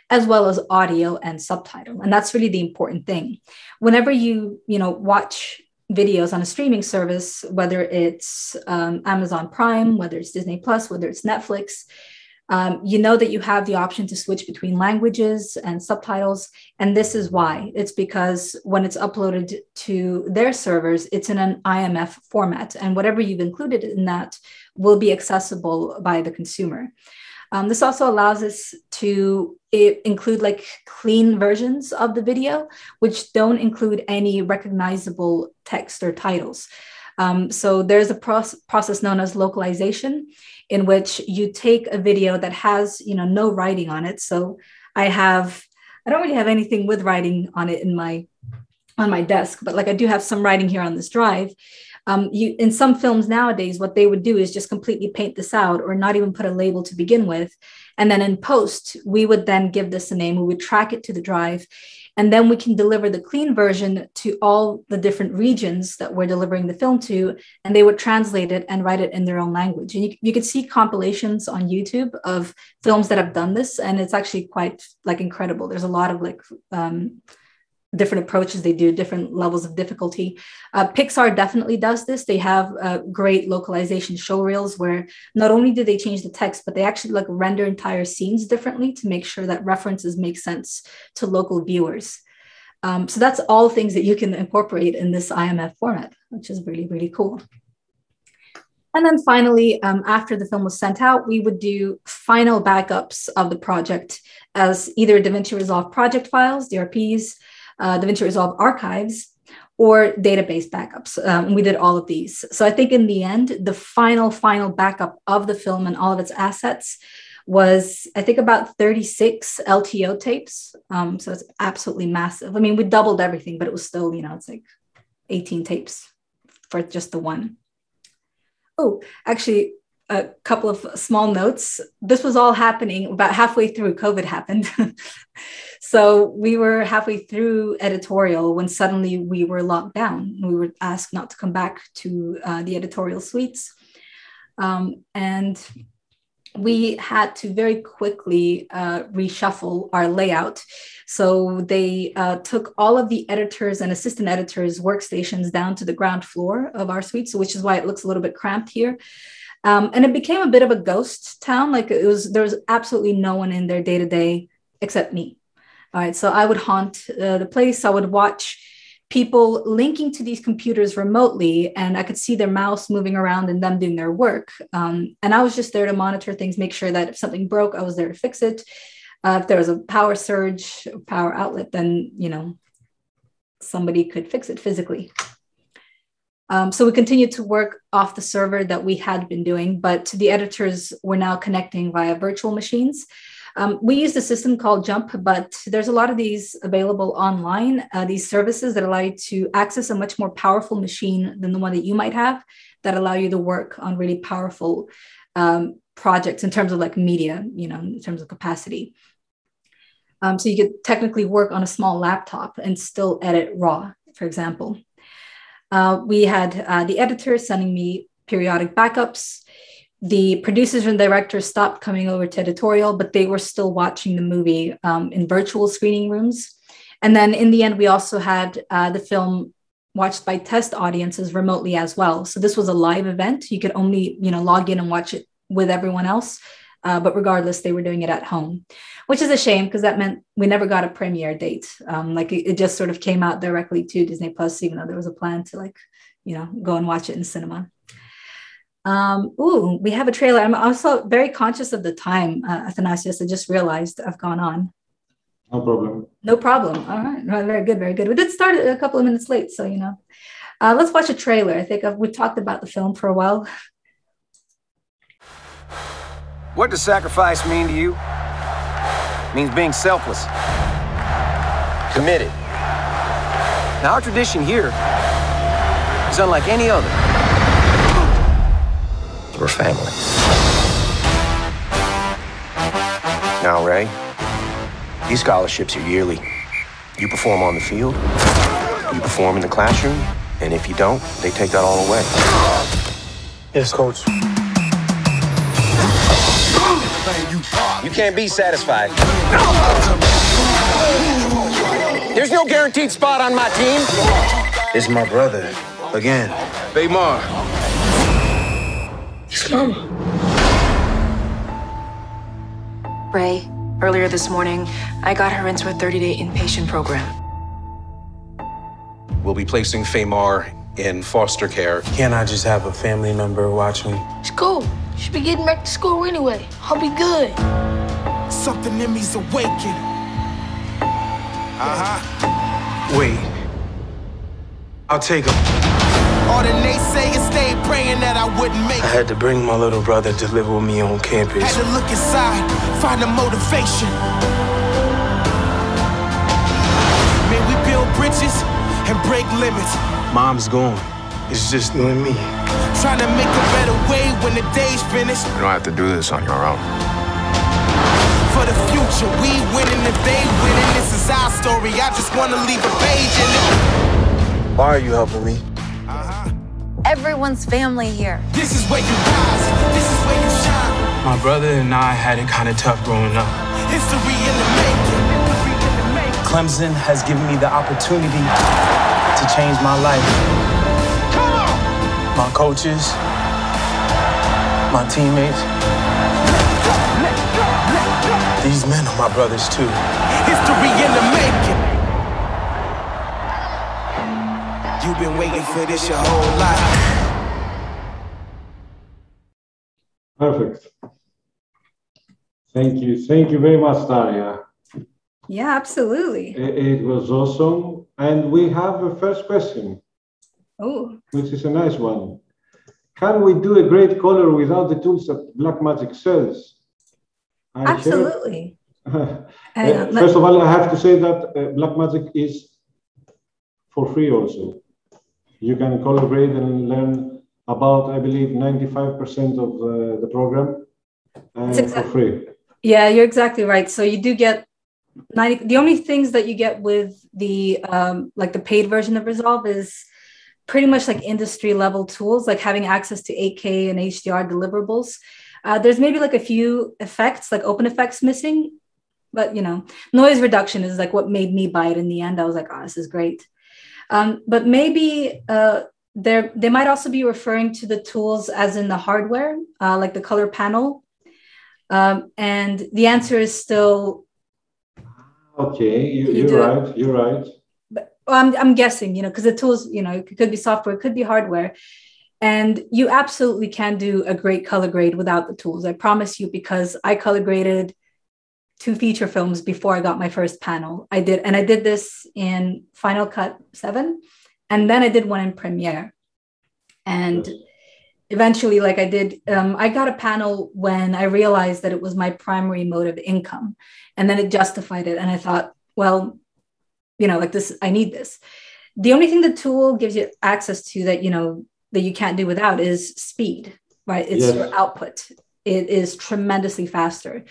as well as audio and subtitle. And that's really the important thing. Whenever you, watch videos on a streaming service, whether it's Amazon Prime, whether it's Disney Plus, whether it's Netflix, you know that you have the option to switch between languages and subtitles. And this is why. It's because when it's uploaded to their servers, it's in an IMF format. And whatever you've included in that will be accessible by the consumer. This also allows us to include like clean versions of the video, which don't include any recognizable text or titles. So there's a process known as localization, in which you take a video that has, no writing on it. So I don't really have anything with writing on it on my desk, but like I do have some writing here on this drive. In some films nowadays, what they would do is just completely paint this out or not even put a label to begin with. And then in post, we would then give this a name, we would track it to the drive, and then we can deliver the clean version to all the different regions that we're delivering the film to, and they would translate it and write it in their own language. And you can see compilations on YouTube of films that have done this, and it's actually quite like incredible. There's a lot of like different approaches they do, different levels of difficulty. Pixar definitely does this. They have great localization showreels where not only do they change the text, but they actually like render entire scenes differently to make sure that references make sense to local viewers. So that's all things that you can incorporate in this IMF format, which is really, really cool. And then finally, after the film was sent out, we would do final backups of the project as either Davinci Resolve project files, DRPs, Davinci Resolve archives, or database backups. And we did all of these. So I think in the end, the final backup of the film and all of its assets was, I think, about 36 LTO tapes. So it's absolutely massive. I mean, we doubled everything, but it was still, it's like 18 tapes for just the one. Oh, actually, a couple of small notes. This was all happening about halfway through COVID happened. So we were halfway through editorial when suddenly we were locked down. We were asked not to come back to the editorial suites. And we had to very quickly reshuffle our layout. So they took all of the editors and assistant editors' workstations down to the ground floor of our suite, so which is why it looks a little bit cramped here. And it became a bit of a ghost town. Like there was absolutely no one in there day to day except me. All right, so I would haunt the place. I would watch people linking to these computers remotely, and I could see their mouse moving around and them doing their work. And I was just there to monitor things, make sure that if something broke, I was there to fix it. If there was a power surge, power outlet, then, somebody could fix it physically. So we continued to work off the server that we had been doing, but the editors were now connecting via virtual machines. We used a system called Jump, but there's a lot of these available online, these services that allow you to access a much more powerful machine than the one that you might have, that allow you to work on really powerful projects in terms of like media, you know, in terms of capacity. So you could technically work on a small laptop and still edit raw, for example. We had the editor sending me periodic backups. The producers and directors stopped coming over to editorial, but they were still watching the movie in virtual screening rooms. And then in the end, we also had the film watched by test audiences remotely as well. So this was a live event. You could only, you know, log in and watch it with everyone else. But regardless, they were doing it at home, which is a shame because that meant we never got a premiere date. Like it just sort of came out directly to Disney Plus, even though there was a plan to like, you know, go and watch it in cinema. Ooh, we have a trailer. I'm also very conscious of the time, Athanasios. I just realized I've gone on. No problem. No problem. All right. Very good. Very good. We did start a couple of minutes late, so, you know. Let's watch a trailer. I think we've talked about the film for a while. What does sacrifice mean to you? It means being selfless, committed. Now, our tradition here is unlike any other. We're family. Now, Ray, these scholarships are yearly. You perform on the field, you perform in the classroom, and if you don't, they take that all away. Yes, Coach. You can't be satisfied. There's no guaranteed spot on my team. It's my brother, again. Baymar. He's coming. Ray, earlier this morning, I got her into a 30-day inpatient program. We'll be placing Faymar in foster care. Can't I just have a family member watch me? It's cool. Should be getting back to school anyway. I'll be good. Something in me's awakened. Wait. I'll take him. All the naysayers stayed praying that I wouldn't make I it. had to bring my little brother to live with me on campus. Had to look inside, find the motivation. May we build bridges and break limits. Mom's gone. It's just you and me. Trying to make a better way when the day's finished. You don't have to do this on your own. For the future, we winning if they winning. This is our story. I just want to leave a page in it. Why are you helping me? Everyone's family here. This is where you rise. This is where you shine. My brother and I had it kind of tough growing up. History in the making. Clemson has given me the opportunity to change my life. Come on! My coaches, my teammates. These men are my brothers too. History in the making. You've been waiting for this your whole life. Perfect. Thank you. Thank you very much, Daria. Yeah, absolutely. It was awesome. And we have a first question, which is a nice one. Can we do a great color without the tools that Blackmagic sells? Absolutely. First of all, I have to say that Blackmagic is for free also. You can color grade and learn about, I believe, 95% of the program for free. Yeah, you're exactly right. So you do get 90. The only things that you get with the like the paid version of Resolve is pretty much like industry level tools, like having access to 8K and HDR deliverables. There's maybe like a few effects, like open effects missing, but you know, noise reduction is like what made me buy it in the end. I was like, oh, this is great. But maybe they might also be referring to the tools as in the hardware, like the color panel. And the answer is still. Okay, you're right. You're right. But I'm guessing, you know, because the tools, you know, it could be software, it could be hardware. And you absolutely can do a great color grade without the tools. I promise you, because I color graded 2 feature films before I got my first panel. I did this in Final Cut 7, and then I did one in Premiere. And eventually, like I did, I got a panel when I realized that it was my primary mode of income. And then it justified it. And I thought, well, you know, like this, I need this. The only thing the tool gives you access to that, you know, that you can't do without is speed, right? It's your output. It is tremendously faster.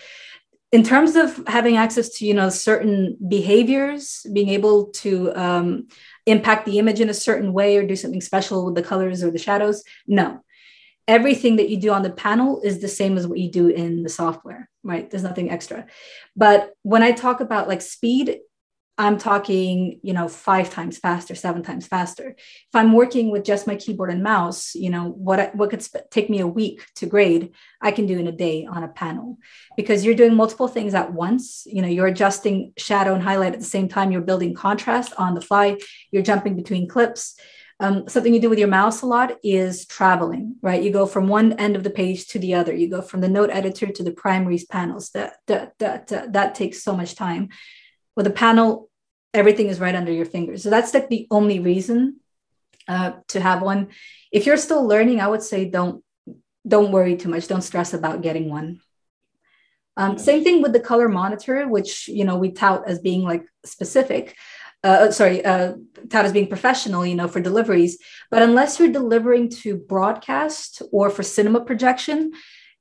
In terms of having access to, you know, certain behaviors, being able to impact the image in a certain way or do something special with the colors or the shadows, no. Everything that you do on the panel is the same as what you do in the software, right? There's nothing extra. But when I talk about like speed, I'm talking, you know, 5 times faster, 7 times faster. If I'm working with just my keyboard and mouse, you know, what could take me a week to grade, I can do in a day on a panel, because you're doing multiple things at once. You know, you're adjusting shadow and highlight at the same time. You're building contrast on the fly. You're jumping between clips. Something you do with your mouse a lot is traveling, right? You go from one end of the page to the other. You go from the note editor to the primaries panels. That takes so much time. With a panel, everything is right under your fingers. So that's like the only reason to have one. If you're still learning, I would say don't worry too much. Don't stress about getting one. Same thing with the color monitor, which, you know, we tout as being like specific. Tout as being professional, you know, for deliveries. But unless you're delivering to broadcast or for cinema projection,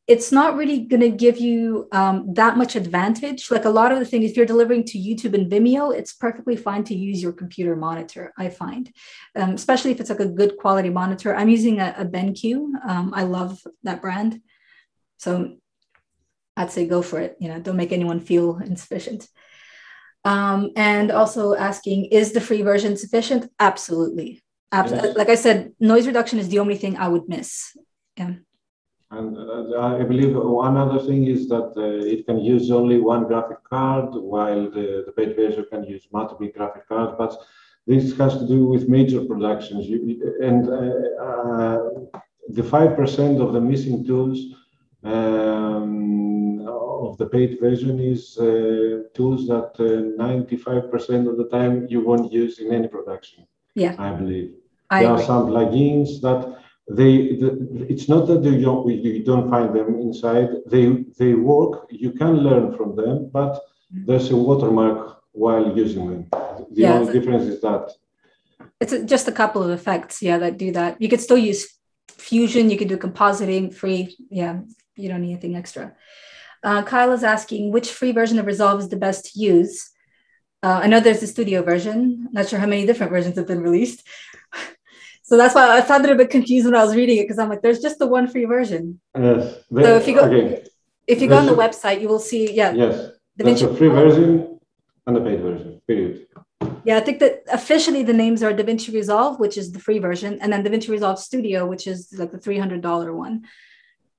it's not really going to give you that much advantage. Like a lot of the things, if you're delivering to YouTube and Vimeo, it's perfectly fine to use your computer monitor, I find, especially if it's like a good quality monitor. I'm using a BenQ. I love that brand. So I'd say go for it. You know, don't make anyone feel insufficient. And also asking, is the free version sufficient? Absolutely. Yes. Like I said, noise reduction is the only thing I would miss. Yeah. And I believe one other thing is that it can use only one graphic card, while the paid version can use multiple graphic cards. But this has to do with major productions. The 5% of the missing tools of the paid version is tools that 95% of the time you won't use in any production. Yeah, I believe there are some plugins that it's not that you don't find them inside. They work. You can learn from them, but there's a watermark while using them. The only difference is that it's just a couple of effects, that do that. You could still use Fusion. You could do compositing free. Yeah, you don't need anything extra. Kyle is asking, which free version of Resolve is the best to use? I know there's the studio version. Not sure how many different versions have been released. So that's why I sounded a bit confused when I was reading it, because I'm like, there's just the one free version. Yes. So if you go on the website, you will see, Yes, there's a free version and a paid version, period. Yeah, I think that officially the names are Davinci Resolve, which is the free version, and then Davinci Resolve Studio, which is like the $300 one.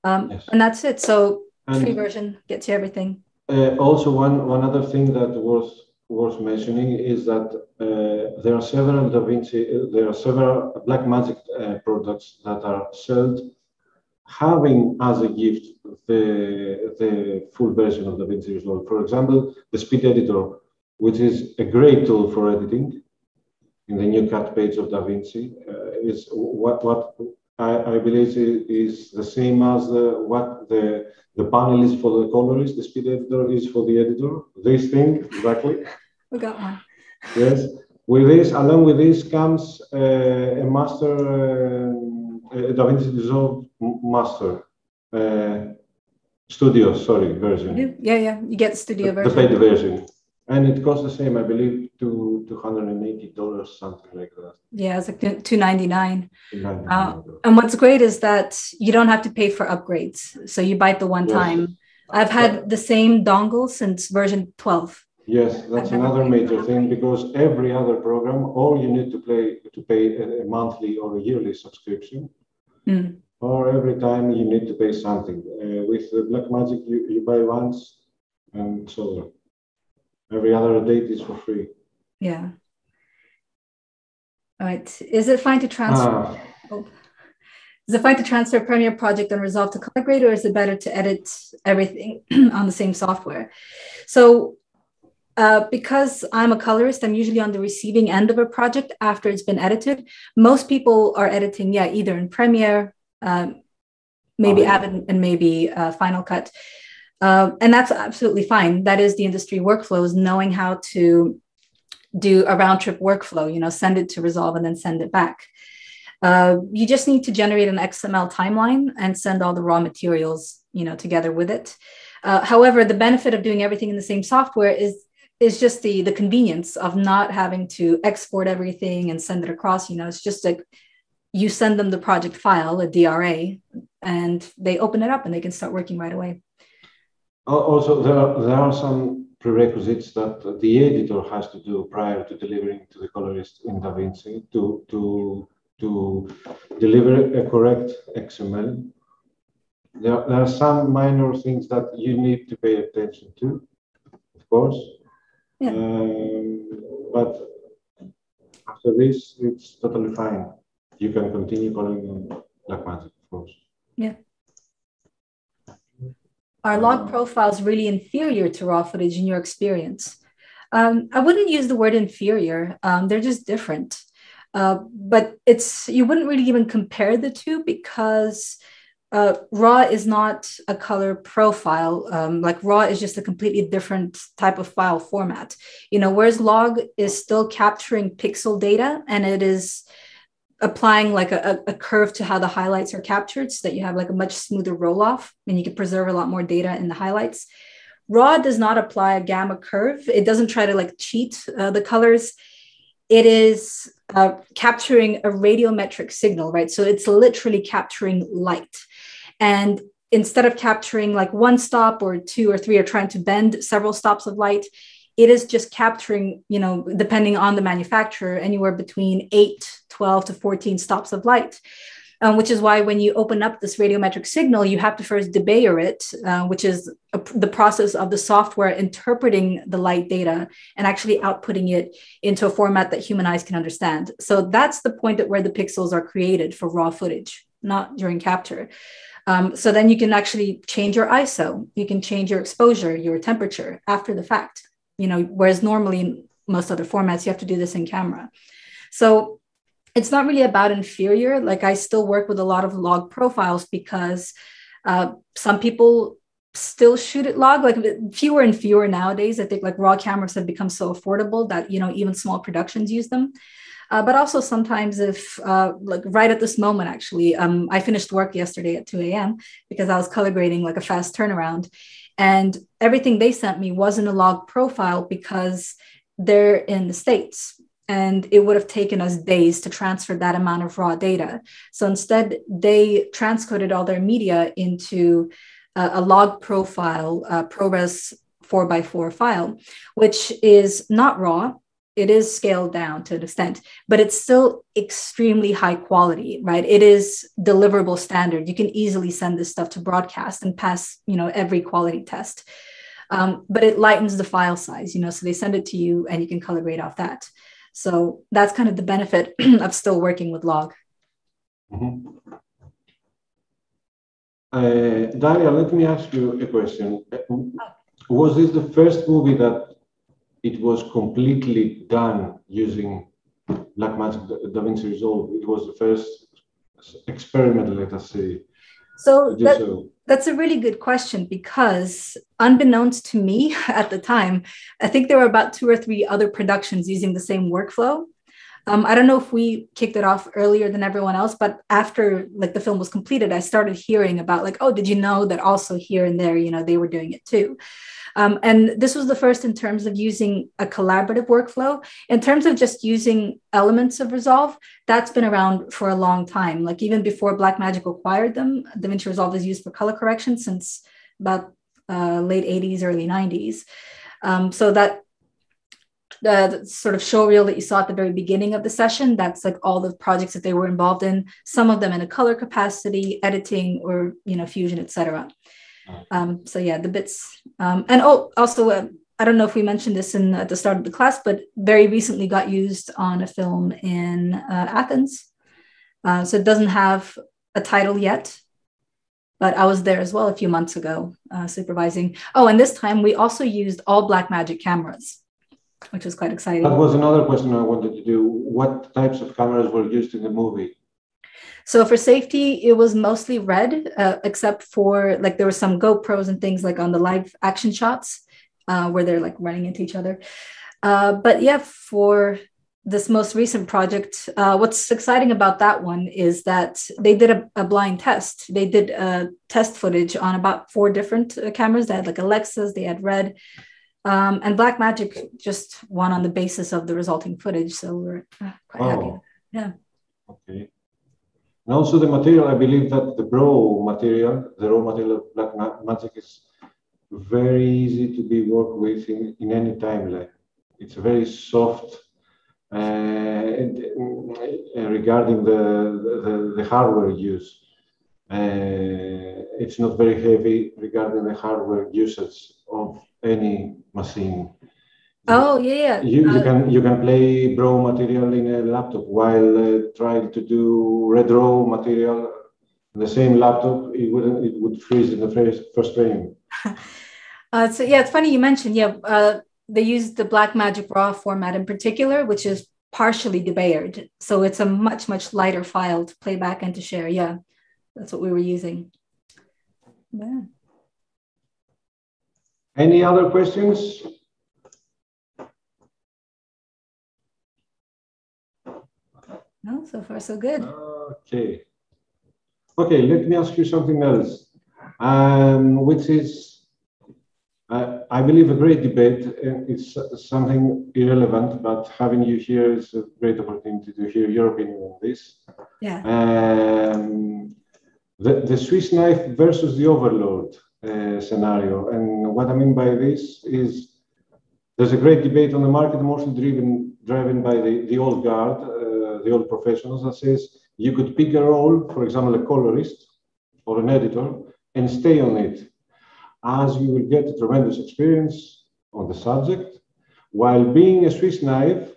And that's it. So free version gets you everything. Also, one other thing that worth mentioning is that there are several Blackmagic products that are sold having as a gift the full version of Davinci Resolve. For example, the Speed Editor, which is a great tool for editing in the new cut page of Davinci, is what I believe is the same as what the panel is for the Colourist. The Speed Editor is for the editor. This thing, exactly. We got one. Yes. With this, along with this comes a master, Davinci Resolve Master Studio, version. Yeah. You get the studio version. The paid version. And it costs the same, I believe, $280, something like that. Yeah, it's like $299. And what's great is that you don't have to pay for upgrades. So you buy it the one time. I've had the same dongle since version 12. Yes, that's another major thing, because every other program, or you need to pay a monthly or a yearly subscription, or every time you need to pay something. With Blackmagic, you buy once, and so on. Every other date is for free. Yeah. All right. Is it fine to transfer? Is it fine to transfer Premiere Project and Resolve to Color Grade, or is it better to edit everything on the same software? So because I'm a colorist, I'm usually on the receiving end of a project after it's been edited. Most people are editing, either in Premiere, maybe Avid and maybe Final Cut. And that's absolutely fine. That is the industry workflows, knowing how to do a round trip workflow, send it to Resolve and then send it back. You just need to generate an XML timeline and send all the raw materials, together with it. However, the benefit of doing everything in the same software is just the convenience of not having to export everything and send it across. It's just like you send them the project file, a DRA, and they open it up and they can start working right away. Also, there are some prerequisites that the editor has to do prior to delivering to the colorist in DaVinci to deliver a correct XML. There are some minor things that you need to pay attention to, of course. Yeah. But after this, it's totally fine. You can continue calling on Blackmagic, of course. Yeah. Are log profiles really inferior to raw footage in your experience? I wouldn't use the word inferior. They're just different. But you wouldn't really even compare the two because raw is not a color profile. Like raw is just a completely different type of file format. Whereas log is still capturing pixel data and it is applying like a curve to how the highlights are captured so that you have like a much smoother roll off and you can preserve a lot more data in the highlights. Raw does not apply a gamma curve. It doesn't try to like cheat the colors. It is capturing a radiometric signal, right? So it's literally capturing light. And instead of capturing like one stop or two or three or trying to bend several stops of light, it is just capturing, depending on the manufacturer, anywhere between 8, 12 to 14 stops of light, which is why when you open up this radiometric signal, you have to first debayer it, which is the process of the software interpreting the light data and actually outputting it into a format that human eyes can understand. So that's the point at where the pixels are created for raw footage, not during capture. So then you can actually change your ISO, you can change your exposure, your temperature after the fact. Whereas normally in most other formats, you have to do this in camera. So it's not really about inferior. Like I still work with a lot of log profiles because some people still shoot at log, like fewer and fewer nowadays. I think like raw cameras have become so affordable that, even small productions use them. But also sometimes if like right at this moment, actually, I finished work yesterday at 2 a.m. because I was color grading like a fast turnaround. And everything they sent me wasn't a log profile because they're in the States and it would have taken us days to transfer that amount of raw data. So instead, they transcoded all their media into a log profile, ProRes 4x4 file, which is not raw. It is scaled down to an extent, but it's still extremely high quality, right? It is deliverable standard. You can easily send this stuff to broadcast and pass, every quality test. But it lightens the file size, so they send it to you and you can color grade off that. So that's kind of the benefit of still working with log. Mm-hmm. Daria, let me ask you a question. Was this the first movie that it was completely done using Blackmagic Davinci Resolve? It was the first experiment, let us say. So that's a really good question because unbeknownst to me at the time, I think there were about 2 or 3 other productions using the same workflow. I don't know if we kicked it off earlier than everyone else, but after like the film was completed, I started hearing about like, oh, did you know that also here and there, they were doing it too. And this was the first in terms of using a collaborative workflow. In terms of just using elements of Resolve, that's been around for a long time. Like even before Blackmagic acquired them, Davinci Resolve is used for color correction since about late 80s, early 90s. So that the sort of showreel that you saw at the very beginning of the session, that's like all the projects that they were involved in, some of them in a color capacity, editing, or, fusion, etc. So yeah, the bits. And also, I don't know if we mentioned this at the start of the class, but very recently got used on a film in Athens. So it doesn't have a title yet, but I was there as well a few months ago supervising. Oh, and this time we also used all Blackmagic cameras, which was quite exciting. That was another question I wanted to do. What types of cameras were used in the movie? So for safety, it was mostly red, except for like there were some GoPros and things like on the live action shots where they're like running into each other. But yeah, for this most recent project, what's exciting about that one is that they did a blind test. They did test footage on about 4 different cameras. They had like Alexas, they had Red, and Blackmagic just won on the basis of the resulting footage. So we're quite happy. Yeah. Okay. And also the material, I believe that the raw material of Blackmagic is very easy to be worked with in any timeline. It's very soft regarding the hardware use. It's not very heavy regarding the hardware usage of any machine. Oh yeah. You can play raw material in a laptop while trying to do red raw material in the same laptop. It would freeze in the first frame. So yeah, it's funny you mentioned they used the Blackmagic RAW format in particular, which is partially debayered. So it's a much lighter file to play back and to share. Yeah, that's what we were using. Yeah. Any other questions? No, so far so good. Okay. Okay, let me ask you something else, which is, I believe, a great debate. It's something irrelevant, but having you here is a great opportunity to hear your opinion on this. Yeah. The Swiss knife versus the overlord scenario. And what I mean by this is there's a great debate on the market, mostly driven by the old guard, the old professionals, that says you could pick a role, for example, a colorist or an editor, and stay on it, as you will get a tremendous experience on the subject, while being a Swiss knife,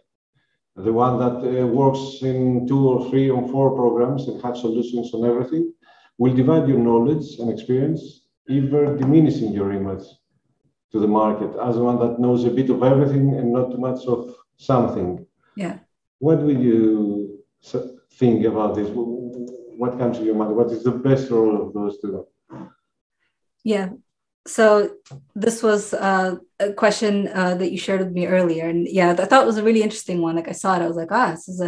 the one that works in 2 or 3 or 4 programs and has solutions on everything, will divide your knowledge and experience, ever diminishing your image to the market as one that knows a bit of everything and not too much of something. Yeah. What will you think about this? What comes to your mind? What is the best role of those two? Yeah. So this was a question that you shared with me earlier, and yeah, I thought it was a really interesting one. Like I saw it, I was like, this is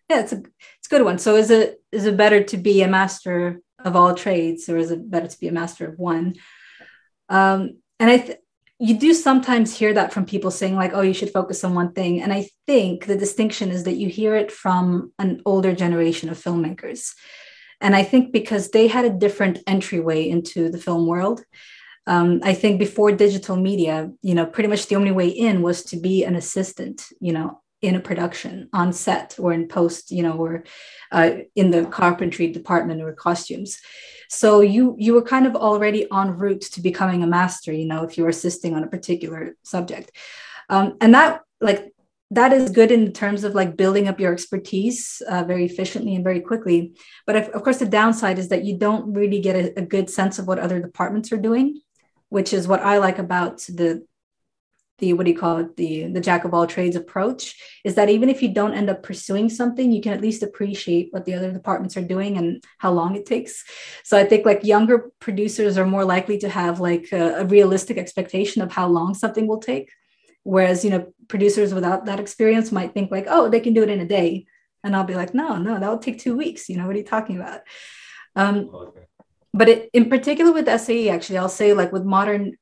it's a good one. So is it better to be a master of all trades, or is it better to be a master of one? And you do sometimes hear that from people saying like, oh, you should focus on one thing. And I think the distinction is that you hear it from an older generation of filmmakers. And I think because they had a different entryway into the film world. I think before digital media, pretty much the only way in was to be an assistant, in a production on set or in post, or in the carpentry department or costumes. So you were kind of already en route to becoming a master, if you were assisting on a particular subject. And that is good in terms of like building up your expertise very efficiently and very quickly. But of course, the downside is that you don't really get a good sense of what other departments are doing, which is what I like about the jack of all trades approach, is that even if you don't end up pursuing something, you can at least appreciate what the other departments are doing and how long it takes. So I think like younger producers are more likely to have like a realistic expectation of how long something will take. Whereas, producers without that experience might think like, oh, they can do it in a day. And I'll be like, no, that would take 2 weeks. What are you talking about? Okay. But in particular with SAE, actually, I'll say like with modern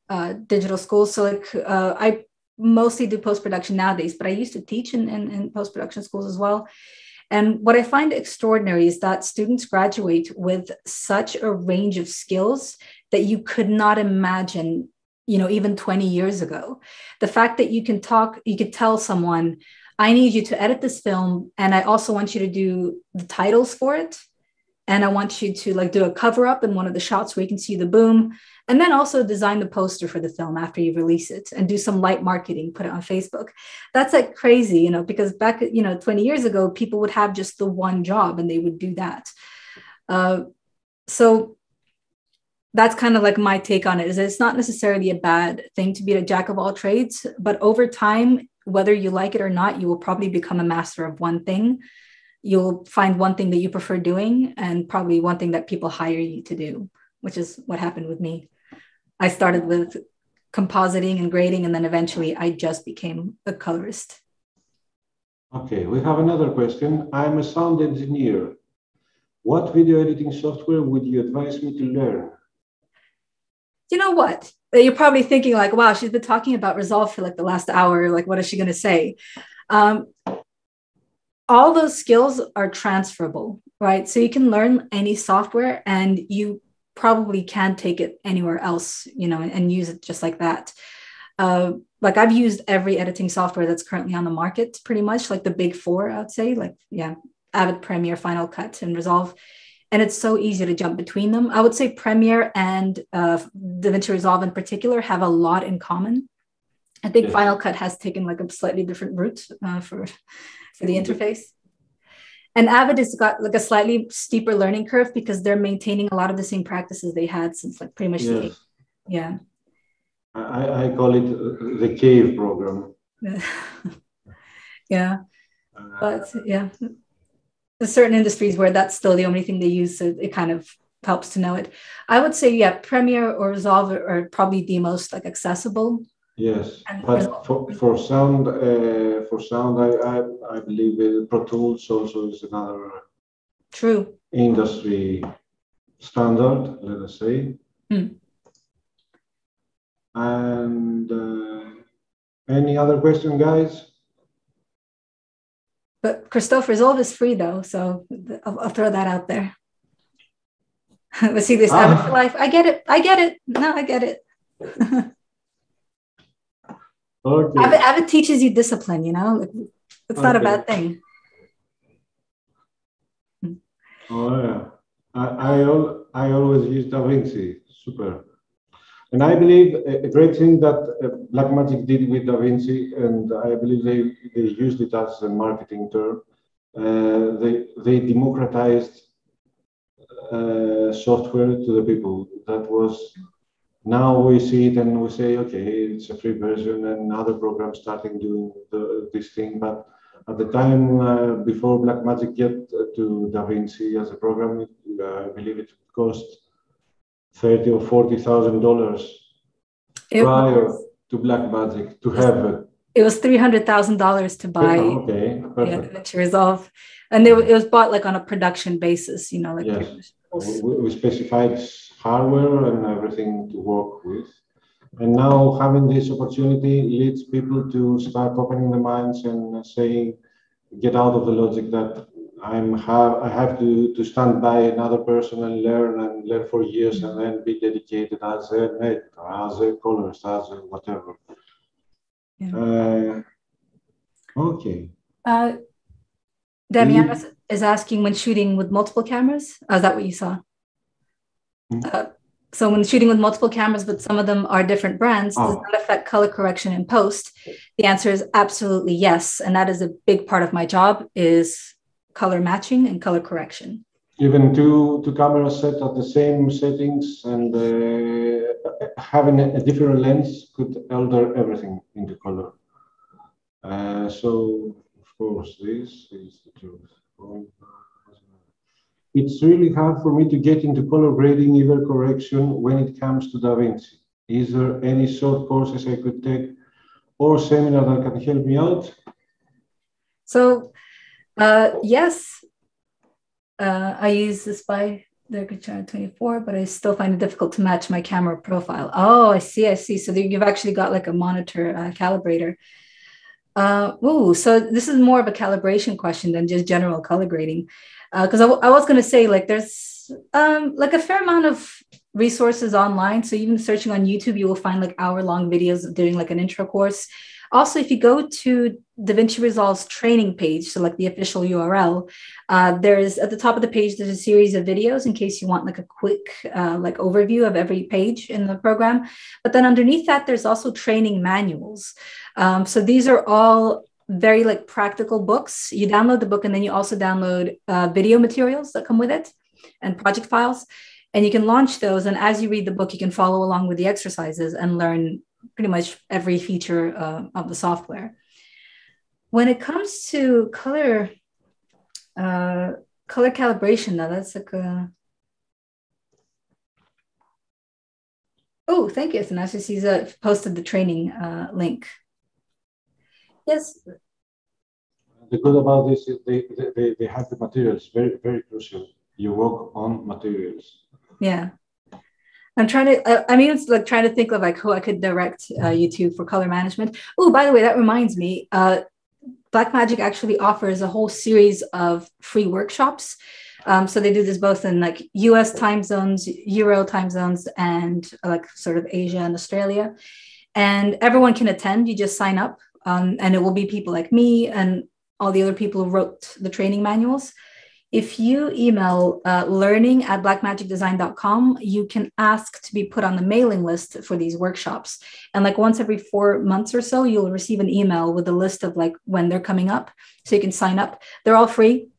digital schools. So like I mostly do post-production nowadays, but I used to teach in post-production schools as well. And what I find extraordinary is that students graduate with such a range of skills that you could not imagine, even 20 years ago. The fact that you could tell someone, I need you to edit this film, and I also want you to do the titles for it. And I want you to like do a cover up in one of the shots where you can see the boom, and then also design the poster for the film after you release it and do some light marketing, put it on Facebook. That's like crazy, because back, 20 years ago, people would have just the one job and they would do that. So that's kind of like my take on it, is that it's not necessarily a bad thing to be a jack of all trades, but over time, whether you like it or not, you will probably become a master of one thing. you'll find one thing that you prefer doing and probably one thing that people hire you to do, which is what happened with me. I started with compositing and grading, and then eventually I just became a colorist. Okay, we have another question. I'm a sound engineer. What video editing software would you advise me to learn? You know what? You're probably thinking like, wow, she's been talking about Resolve for like the last hour. Like, what is she going to say? All those skills are transferable, right? So you can learn any software and you probably can take it anywhere else, you know, and use it just like that. Like I've used every editing software that's currently on the market, pretty much like the big four, I'd say, like, yeah, Avid, Premiere, Final Cut, and Resolve. And it's so easy to jump between them. I would say Premiere and DaVinci Resolve in particular have a lot in common. I think Final Cut has taken like a slightly different route for the interface. And Avid has got like a slightly steeper learning curve because they're maintaining a lot of the same practices they had since like pretty much the 80s. Yeah. I call it the cave program. Yeah. But yeah, there's certain industries where that's still the only thing they use. So it kind of helps to know it. I would say, yeah, Premiere or Resolve are probably the most like accessible. Yes, but for sound, I believe Pro Tools also is another true industry standard, let us say. And any other question, guys? But Christophe, Resolve is free though, so I'll throw that out there. Let's see this Avid for life. I get it. No, I get it. Okay. Avid teaches you discipline, you know? It's not a bad thing. Oh yeah, I always use DaVinci. Super. And I believe a great thing that Blackmagic did with DaVinci, and I believe they used it as a marketing term, they democratized software to the people. That was, now we see it and we say, okay, it's a free version and other programs starting doing this thing. But at the time before Blackmagic get to DaVinci as a program, I believe it cost $30,000 or $40,000 prior to Blackmagic to have it. It was $300,000 to buy DaVinci Resolve, and it was bought like on a production basis, you know. Like we specified hardware and everything to work with, and now having this opportunity leads people to start opening their minds and saying, get out of the logic that I have to stand by another person and learn for years and then be dedicated as an editor, as a colorist, as a whatever. Okay. Damian is asking, when shooting with multiple cameras, is that what you saw? So when shooting with multiple cameras, but some of them are different brands, does that affect color correction in post? The answer is absolutely yes. And that is a big part of my job, is color matching and color correction. Even two cameras set at the same settings and having a different lens could alter everything into color. So, of course, this is the truth. It's really hard for me to get into color grading, even correction, when it comes to DaVinci. Is there any short courses I could take or seminar that can help me out? So, yes, I use this by Darker Channel 24, but I still find it difficult to match my camera profile. Oh, I see. So you've actually got like a monitor calibrator. So this is more of a calibration question than just general color grading. Because I was going to say, like, there's like a fair amount of resources online. So even searching on YouTube, you will find like hour-long videos of doing like an intro course. Also, if you go to DaVinci Resolve's training page, so like the official URL, there's at the top of the page, there's a series of videos in case you want like a quick like overview of every page in the program. But then underneath that, there's also training manuals. So these are all very like practical books. You download the book and then you also download video materials that come with it and project files. And you can launch those. And as you read the book, you can follow along with the exercises and learn pretty much every feature of the software. When it comes to color Color calibration. Now that's like a... Oh, thank you, Athanasius. He's posted the training link. Yes. The good about this is they have the materials, very, very crucial. You work on materials. Yeah. I'm trying to, I mean, it's like trying to think of like who I could direct you to for color management. Oh, by the way, that reminds me, Blackmagic actually offers a whole series of free workshops. So they do this both in like US time zones, Euro time zones, and like sort of Asia and Australia. And everyone can attend. You just sign up, and it will be people like me and all the other people who wrote the training manuals. If you email learning@blackmagicdesign.com, you can ask to be put on the mailing list for these workshops. And like once every 4 months or so, you'll receive an email with a list of like when they're coming up. So you can sign up. They're all free.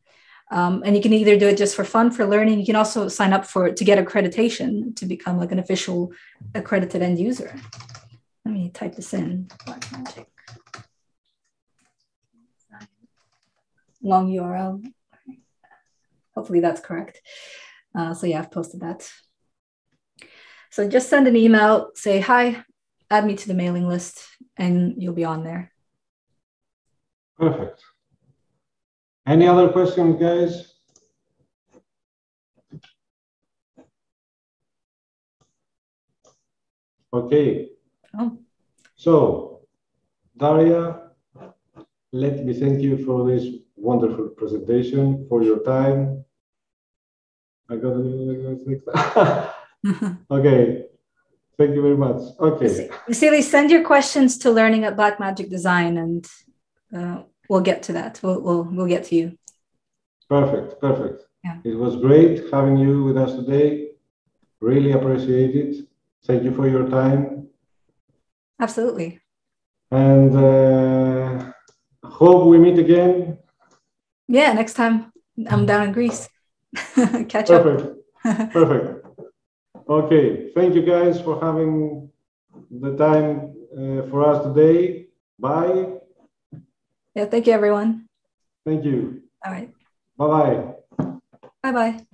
And you can either do it just for fun, for learning. You can also sign up to get accreditation to become like an official accredited end user. Let me type this in. Blackmagic. Long URL. Hopefully that's correct. So yeah, I've posted that. So just send an email, say, hi, add me to the mailing list, and you'll be on there. Perfect. Any other questions, guys? Okay. Oh. So, Daria, let me thank you for this wonderful presentation, for your time. I got a Okay. Thank you very much. Okay. Vasily, send your questions to learning@Blackmagic Design, and we'll get to that. We'll get to you. Perfect. Perfect. Yeah. It was great having you with us today. Really appreciate it. Thank you for your time. Absolutely. And hope we meet again. Yeah, next time I'm down in Greece. Catch Perfect. up. Perfect. Okay. Thank you guys for having the time for us today. Bye. Yeah, thank you, everyone. Thank you. All right. Bye-bye. Bye-bye.